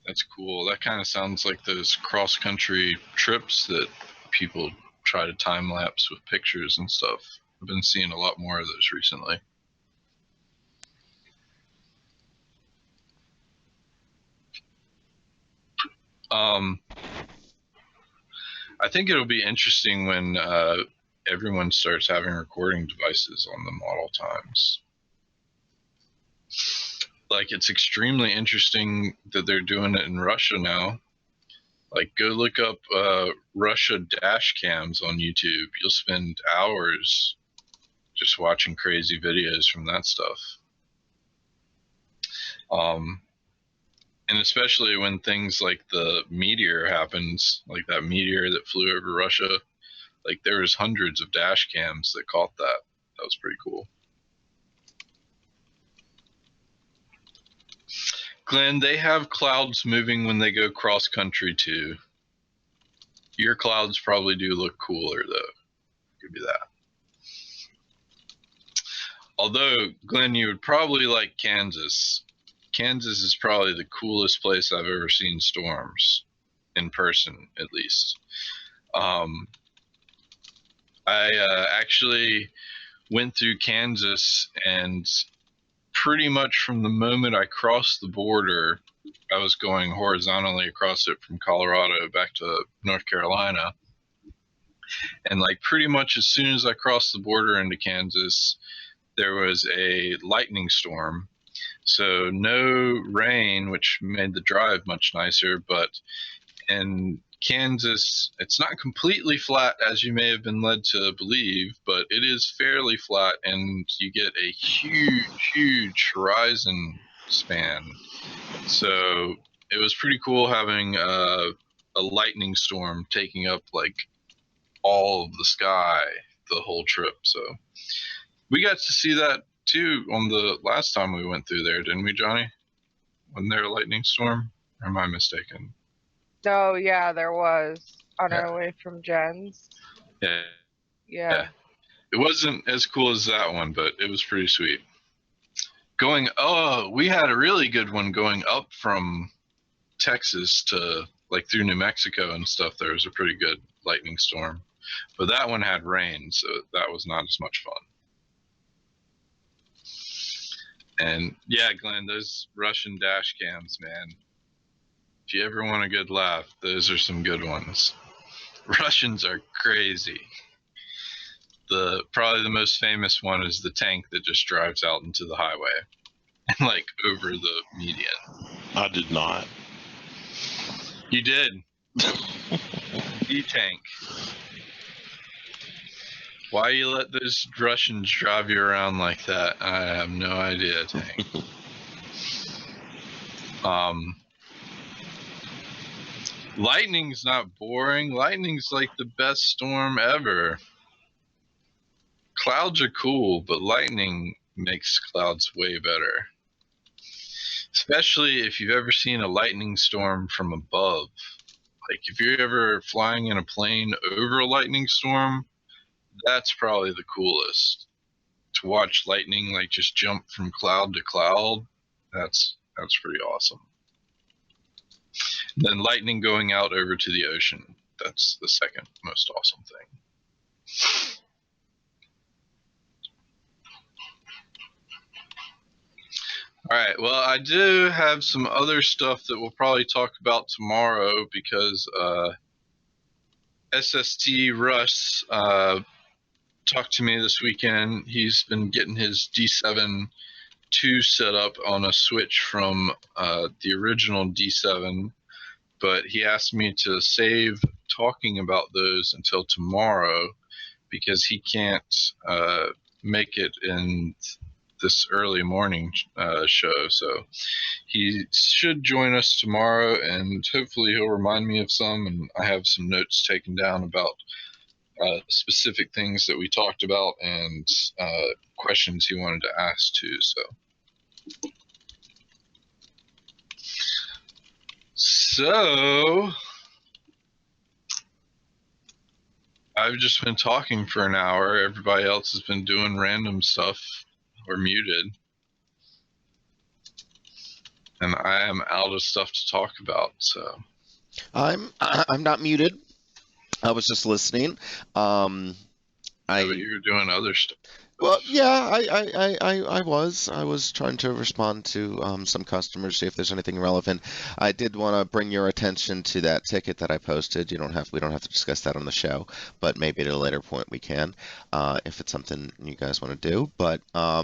That's cool. That kind of sounds like those cross-country trips that people try to time-lapse with pictures and stuff. I've been seeing a lot more of those recently. I think it'll be interesting when everyone starts having recording devices on the model times. Like, it's extremely interesting that they're doing it in Russia now. Like, go look up Russia dash cams on YouTube. You'll spend hours just watching crazy videos from that stuff. And especially when things like the meteor happens, like that meteor that flew over Russia, like there was hundreds of dash cams that caught that. That was pretty cool. Glenn, they have clouds moving when they go cross country too. Your clouds probably do look cooler though. Give you that. Although, Glenn, you would probably like Kansas. Kansas is probably the coolest place I've ever seen storms, in person at least. I actually went through Kansas, and pretty much from the moment I crossed the border, I was going horizontally across it from Colorado back to North Carolina. And like pretty much as soon as I crossed the border into Kansas, there was a lightning storm. So no rain, which made the drive much nicer, but And Kansas, it's not completely flat as you may have been led to believe, but it is fairly flat, and you get a huge horizon span. So it was pretty cool having a lightning storm taking up like all of the sky the whole trip. So we got to see that too on the last time we went through there, didn't we, Johnny? Wasn't there a lightning storm? Or am I mistaken? Oh yeah, there was on Yeah. our way from Jen's. Yeah. Yeah. It wasn't as cool as that one, but it was pretty sweet. We had a really good one going up from Texas to like through New Mexico and stuff. There was a pretty good lightning storm, but that one had rain, so that was not as much fun. And yeah, Glenn, those Russian dash cams, man. If you ever want a good laugh, those are some good ones. Russians are crazy. Probably the most famous one is the tank that just drives out into the highway and like over the median. I did not. You did. The tank. Why you let those Russians drive you around like that? I have no idea, Tank. Lightning's not boring. Lightning's like the best storm ever. Clouds are cool, but lightning makes clouds way better. Especially if you've ever seen a lightning storm from above. Like if you're ever flying in a plane over a lightning storm, that's probably the coolest. To watch lightning like just jump from cloud to cloud, that's pretty awesome. And then lightning going out over to the ocean, that's the second most awesome thing. All right, well, I do have some other stuff that we'll probably talk about tomorrow because SST Russ talked to me this weekend. He's been getting his D7 2 set up on a switch from the original D7, but he asked me to save talking about those until tomorrow because he can't make it in this early morning show. So he should join us tomorrow, and hopefully he'll remind me of some, and I have some notes taken down about specific things that we talked about and questions he wanted to ask too. So I've just been talking for an hour. Everybody else has been doing random stuff or muted, and I am out of stuff to talk about. So I'm not muted. I was just listening. But you were doing other stuff. Well, yeah, I was trying to respond to some customers, see if there's anything relevant. I did want to bring your attention to that ticket that I posted. We don't have to discuss that on the show, but maybe at a later point we can, if it's something you guys want to do. But what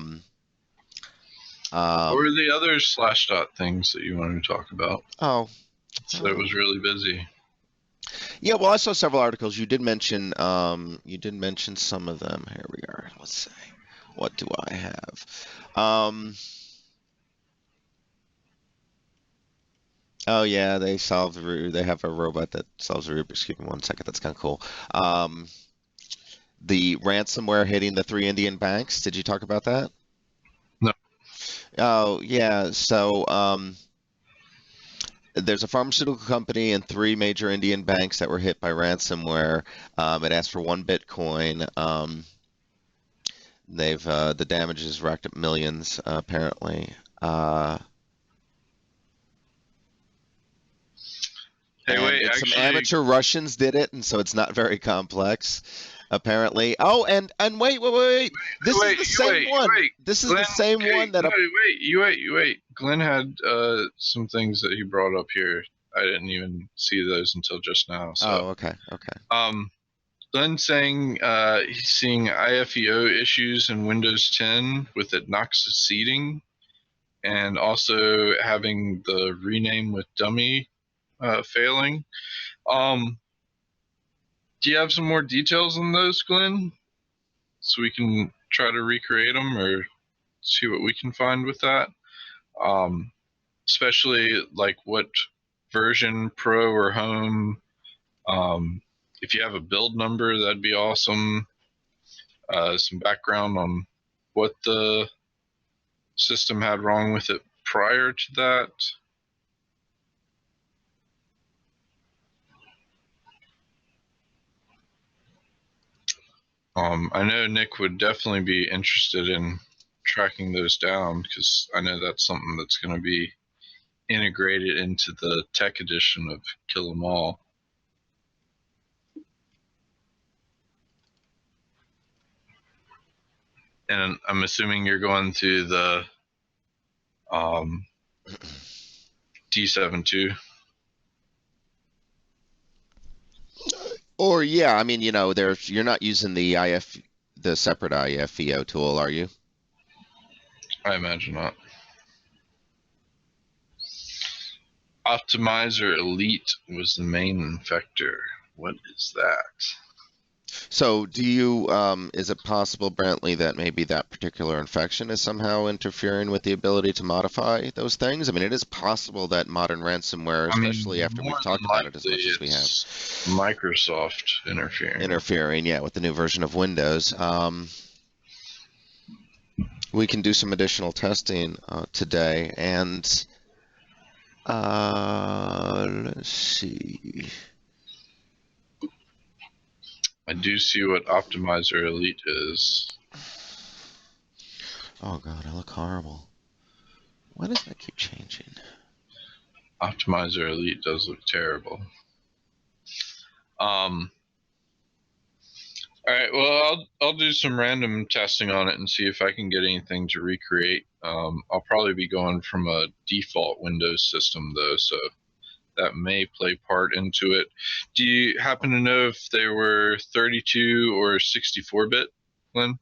were the other Slashdot things that you wanted to talk about? Oh, so it was really busy. Yeah, well, I saw several articles. You did mention some of them. Here we are. Let's see. What do I have? Oh yeah, they solved they have a robot that solves the Rubik's Cube in 1 second. That's kind of cool. The ransomware hitting the 3 Indian banks. Did you talk about that? No. Oh yeah. So there's a pharmaceutical company and 3 major Indian banks that were hit by ransomware. It asked for 1 Bitcoin. The damages racked up millions, apparently. Some amateur Russians did it, and so it's not very complex, apparently. Oh, and wait. This is the same one. This is the same one that. Wait. Glenn had some things that he brought up here. I didn't even see those until just now. So. Oh, okay. Glenn saying he's seeing IFEO issues in Windows 10 with obnoxious seeding, and also having the rename with dummy failing. Do you have some more details on those, Glenn? So we can try to recreate them or see what we can find with that. Especially like what version, Pro or Home. If you have a build number, that'd be awesome. Some background on what the system had wrong with it prior to that. I know Nick would definitely be interested in tracking those down because I know that's something that's going to be integrated into the tech edition of Kill 'Em All. And I'm assuming you're going through the D7 Or yeah, I mean, you know, you're not using the separate IFEO tool, are you? I imagine not. Optimizer Elite was the main infector. What is that? So do you, is it possible, Brantley, that maybe that particular infection is somehow interfering with the ability to modify those things? I mean, it is possible that modern ransomware, especially after we've talked about it as much as we have. Microsoft interfering. Yeah, with the new version of Windows. We can do some additional testing today, and let's see. I do see what Optimizer Elite is. Oh god, I look horrible. Why does that keep changing? Optimizer Elite does look terrible. Alright, well, I'll do some random testing on it and see if I can get anything to recreate. I'll probably be going from a default Windows system, though, so that may play part into it. Do you happen to know if they were 32 or 64-bit, Glenn?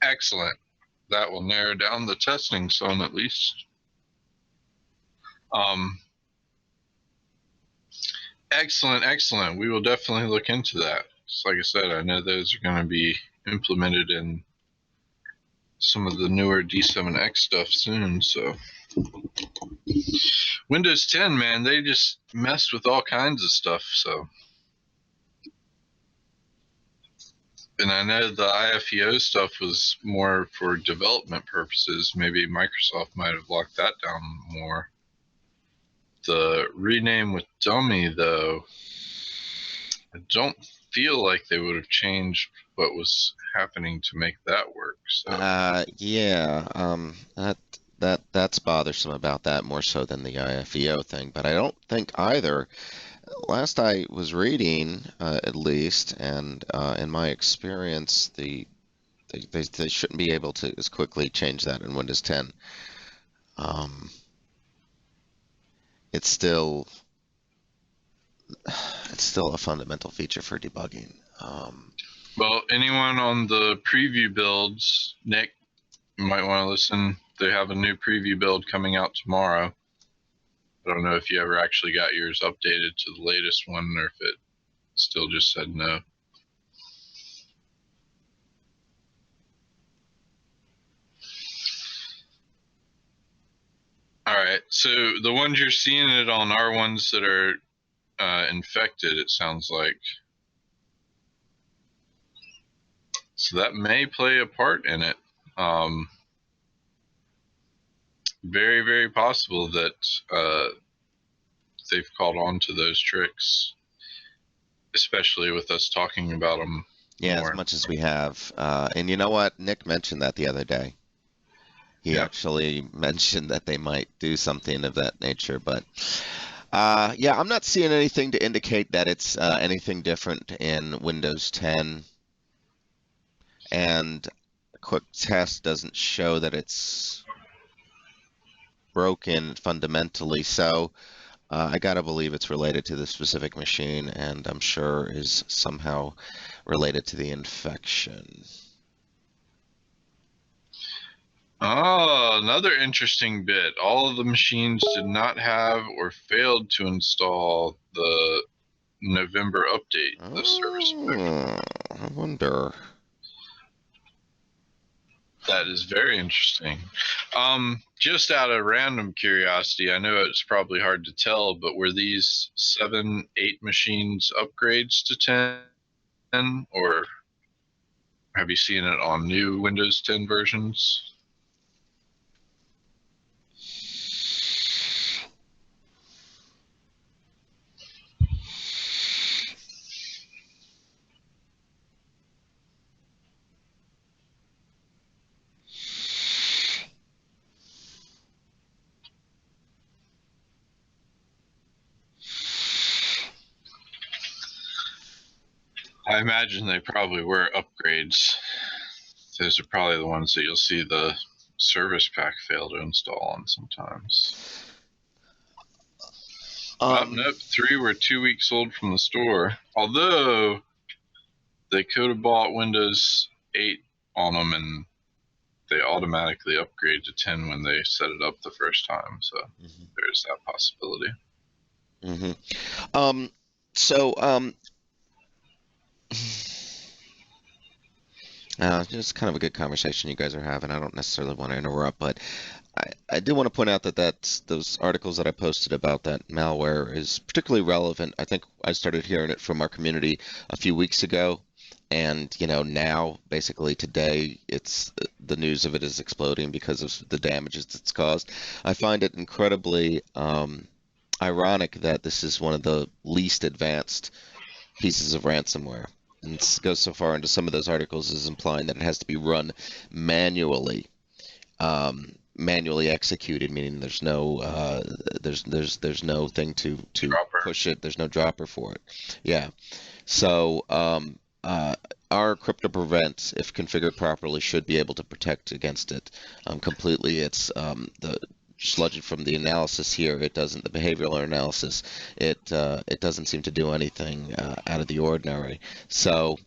Excellent. That will narrow down the testing some at least. Excellent. We will definitely look into that. Just like I said, I know those are going to be implemented in some of the newer D7X stuff soon. So Windows 10, man, they just messed with all kinds of stuff. So, and I know the IFEO stuff was more for development purposes. Maybe Microsoft might have locked that down more. The rename with dummy, though, I don't feel like they would have changed what was happening to make that work. So. Yeah, that's bothersome about that more so than the IFEO thing, but I don't think either. Last I was reading, at least, and in my experience, they shouldn't be able to as quickly change that in Windows 10. It's still a fundamental feature for debugging. Well, anyone on the preview builds, Nick, you might want to listen. They have a new preview build coming out tomorrow. I don't know if you ever actually got yours updated to the latest one or if it still just said no. All right, so the ones you're seeing it on are ones that are infected, it sounds like. So that may play a part in it. Very, very possible that they've caught on to those tricks, especially with us talking about them. Yeah, more. as much as we have. And you know what? Nick mentioned that the other day. He actually mentioned that they might do something of that nature. But Yeah, I'm not seeing anything to indicate that it's anything different in Windows 10, and a quick test doesn't show that it's broken fundamentally. So I gotta believe it's related to the specific machine, and I'm sure is somehow related to the infection. Oh, another interesting bit. All of the machines did not have or failed to install the November update, the service pack. I wonder. That is very interesting. Just out of random curiosity, I know it's probably hard to tell, but were these 7, 8 machines upgrades to 10, or have you seen it on new Windows 10 versions? I imagine they probably were upgrades. Those are probably the ones that you'll see the service pack fail to install on sometimes. Nope, 3 were 2 weeks old from the store. Although they could have bought Windows 8 on them and they automatically upgrade to 10 when they set it up the first time. So there's that possibility. Just kind of a good conversation you guys are having. I don't necessarily want to interrupt, but I do want to point out that those articles that I posted about that malware is particularly relevant. I think I started hearing it from our community a few weeks ago, and now basically today it's the news of it is exploding because of the damages it's caused. I find it incredibly ironic that this is one of the least advanced pieces of ransomware. And it goes so far into some of those articles as implying that it has to be run manually, manually executed, meaning there's no there's no thing to Dropper. push it. There's no dropper for it. Yeah. So our crypto prevent, if configured properly, should be able to protect against it completely. It's just looking from the analysis here, it doesn't. The behavioral analysis, it doesn't seem to do anything out of the ordinary. So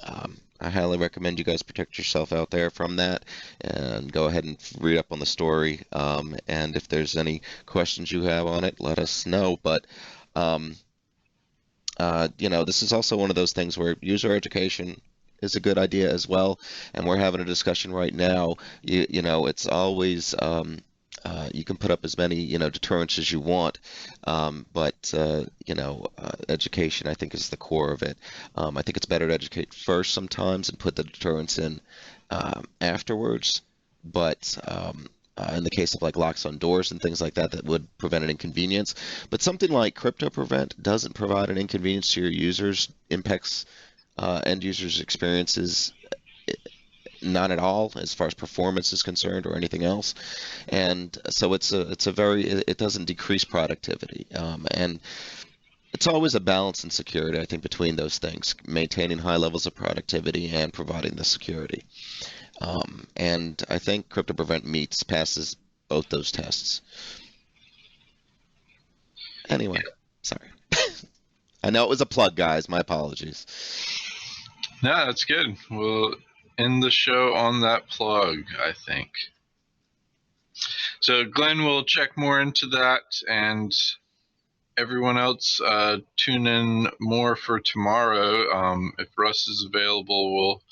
I highly recommend you guys protect yourself out there from that, and go ahead and read up on the story. And if there's any questions you have on it, let us know. But this is also one of those things where user education is a good idea as well. And we're having a discussion right now. It's always you can put up as many deterrents as you want, but education I think is the core of it. I think it's better to educate first sometimes and put the deterrents in afterwards. But in the case of like locks on doors and things like that, that would prevent an inconvenience. But something like crypto prevent doesn't provide an inconvenience to your users, impacts end users' experiences. Not at all as far as performance is concerned or anything else, and so it doesn't decrease productivity, and it's always a balance in security, I think, between those things, maintaining high levels of productivity and providing the security, and I think crypto prevent passes both those tests. Anyway, sorry. I know it was a plug, guys. My apologies. No, that's good. We'll end the show on that plug, I think. So Glenn will check more into that, and everyone else tune in more for tomorrow. If Russ is available, we'll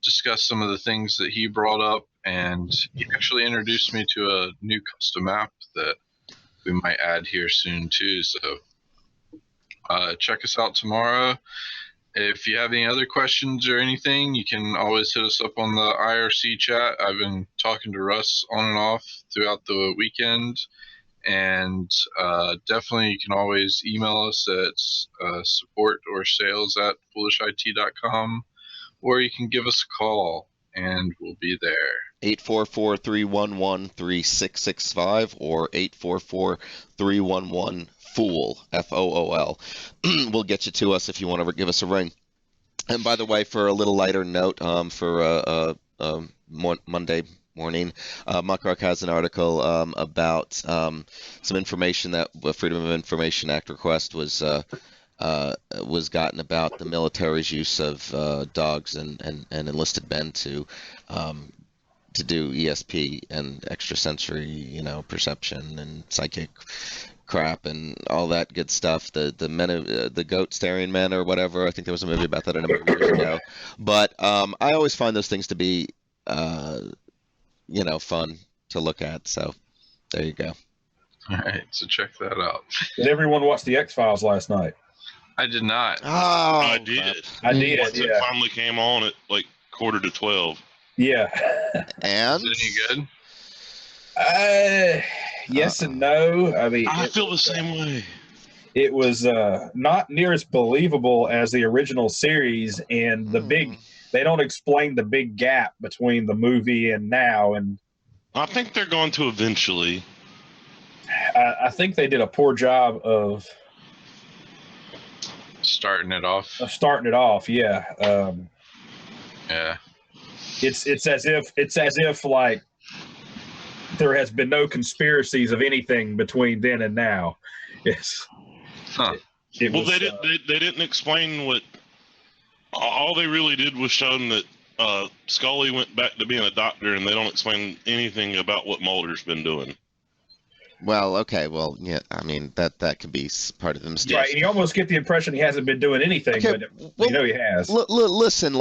discuss some of the things that he brought up, and he actually introduced me to a new custom app that we might add here soon too. So check us out tomorrow. If you have any other questions or anything, you can always hit us up on the IRC chat. I've been talking to Russ on and off throughout the weekend, and definitely you can always email us at support or sales@foolishit.com, or you can give us a call. and we'll be there. 844-311-3665 or 844-311-FOOL, F-O-O-L. We'll get you to us if you want to give us a ring. And by the way, for a little lighter note, for Monday morning, Muckrock has an article about some information that a Freedom of Information Act request was gotten about the military's use of dogs and enlisted men to do ESP and extrasensory, perception and psychic crap and all that good stuff. The goat staring men or whatever. I think there was a movie about that a number of years ago. But I always find those things to be, fun to look at. So there you go. All right, so check that out. Did everyone watch the X-Files last night? I did not. Oh, I did. I did. Once it finally came on at like 11:45. Yeah. And Is it any good? Yes and no. I mean, I feel the same way. it was not near as believable as the original series, and they don't explain the big gap between the movie and now, and I think they're going to eventually. I think they did a poor job of Starting it off. starting it off. Yeah. Yeah. It's as if like there has been no conspiracies of anything between then and now. It's Huh. it Well, was, they didn't explain what. All they really did was show them that Scully went back to being a doctor, and they don't explain anything about what Mulder's been doing. well, okay, well, yeah. I mean that could be part of the mistake. right. And you almost get the impression he hasn't been doing anything, Okay, but well, he has. Listen.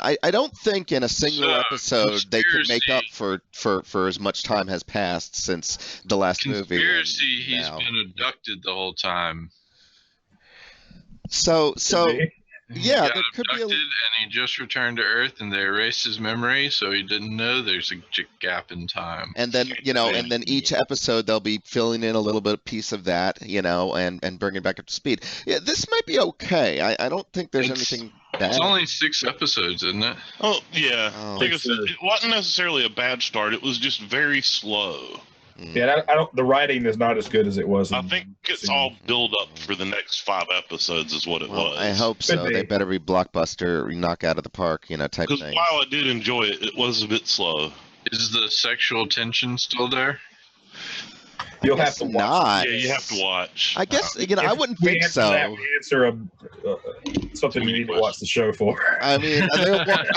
I don't think in a single So, episode they could make up conspiracy. for as much time has passed since the last movie. Conspiracy, he's now. been abducted the whole time. So He yeah, got there could be abducted and he just returned to Earth, and they erased his memory, so he didn't know there's a gap in time. and then each episode they'll be filling in a little bit piece of that, and bringing it back up to speed. Yeah, this might be okay. I don't think there's anything bad. It's only 6 episodes, isn't it? Oh yeah, Oh. like I said, it wasn't necessarily a bad start. It was just very slow. Yeah, I don't. The writing is not as good as it was. I think it's all build up for the next 5 episodes, is what it Well, was. I hope so. Could be. They better be blockbuster, knock out of the park, type Because thing. while I did enjoy it, it was a bit slow. Is the sexual tension still there? You'll have to watch. Not. Yeah, you have to watch. I guess I wouldn't We think answer so. that, we answer something you need to watch the show for. I mean,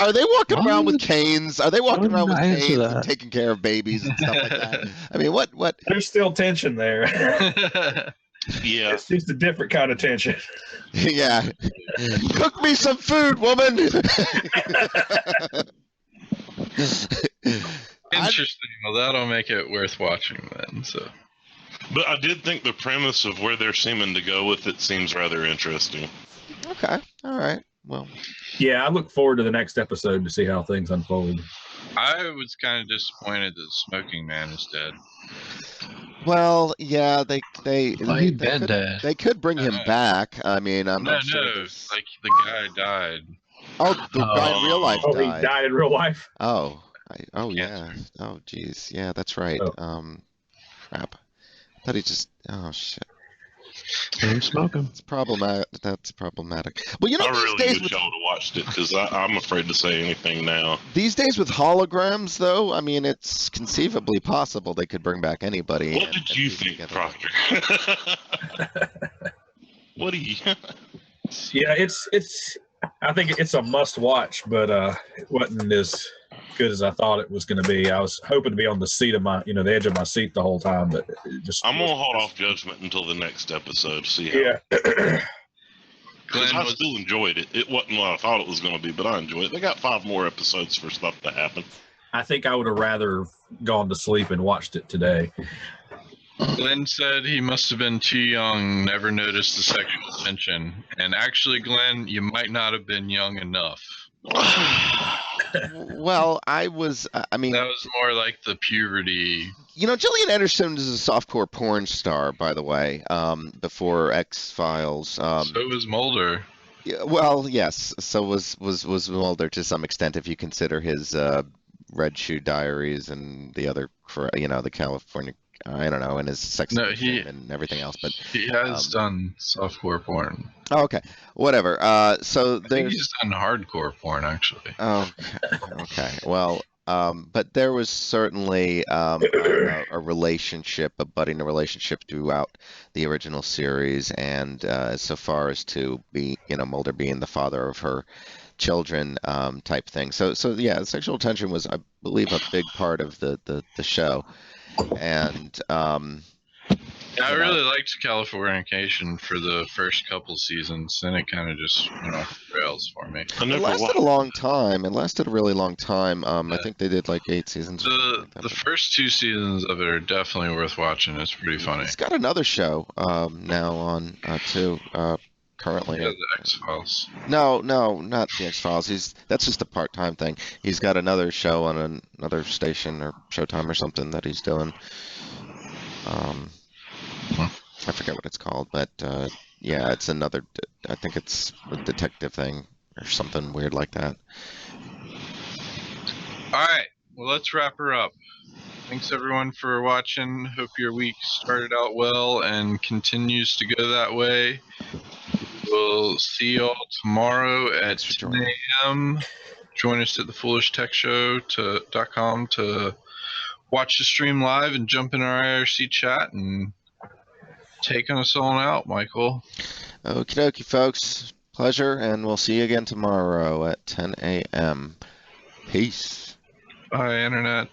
are they walking Why around with would- canes? Are they walking why around with would I answer canes and that? taking care of babies and stuff like that? I mean, what? There's still tension there. Yeah. It's just a different kind of tension. Yeah. Cook me some food, woman. Interesting. Well, that'll make it worth watching then. So. But I did think the premise of where they're seeming to go with it seems rather interesting. Okay. All right. Well. Yeah, I look forward to the next episode to see how things unfold. I was kind of disappointed that Smoking Man is dead. Well, yeah, they He's been could, dead. they could bring him back. I mean, I'm No, not sure. no, like the guy died. Oh, the guy in real life Oh, he died. died in real life? Oh, Cancer. yeah. Oh, geez. Yeah, that's right. Oh. Crap. I thought he just. Oh shit. I'm smoking. It's problematic. That's problematic. Well, I these really days wish y'all would have watched it, because I'm afraid to say anything now. these days with holograms, though, I mean, it's conceivably possible they could bring back anybody. What and- did and you be think, together. Proctor? What do you? Yeah, it's. I think it's a must-watch, but it wasn't as good as I thought it was going to be. I was hoping to be on the seat of my, the edge of my seat the whole time, but it just. I'm gonna hold off judgment until the next episode. See how. Yeah. Because Glenn I was- still enjoyed it. It wasn't what I thought it was going to be, but I enjoyed it. They got 5 more episodes for stuff to happen. I think I would have rather gone to sleep and watched it today. Glenn said he must have been too young, never noticed the sexual tension. And actually, Glenn, you might not have been young enough. Well, I was. I mean, That was more like the puberty. Gillian Anderson is a softcore porn star, by the way. Before X-Files. So was Mulder. Yeah, well, yes. So was Mulder to some extent, if you consider his Red Shoe Diaries and the other, the California, I don't know, and his sex No, addiction and everything else. But he has um, done softcore porn. oh, okay, whatever. So I think there's he's done hardcore porn actually. okay. Well, but there was certainly a relationship, a budding relationship throughout the original series, and so far as to be, Mulder being the father of her children, type thing. So yeah, sexual tension was, I believe, a big part of the show, and Yeah, I you know, really liked Californication for the first couple seasons, then it kind of just went off the rails for me. I it never lasted a watched. long time. It lasted a really long time. I Yeah. think they did like 8 seasons. Or something like that, The but- first 2 seasons of it are definitely worth watching. It's pretty funny. He's got another show now on too. Currently, Yeah, the X-Files. no, not the X-Files. That's just a part-time thing. He's got another show on another station or Showtime or something that he's doing. I forget what it's called, but yeah, it's another. I think it's a detective thing or something weird like that. All right, well, let's wrap her up. Thanks everyone for watching. Hope your week started out well and continues to go that way. We'll see y'all tomorrow at Thanks for 10 joining. a.m. Join us at thefoolishtechshow.com to watch the stream live and jump in our IRC chat and take us on out, Michael. Okie dokie, folks. Pleasure, and we'll see you again tomorrow at 10 a.m. Peace. Bye, Internet.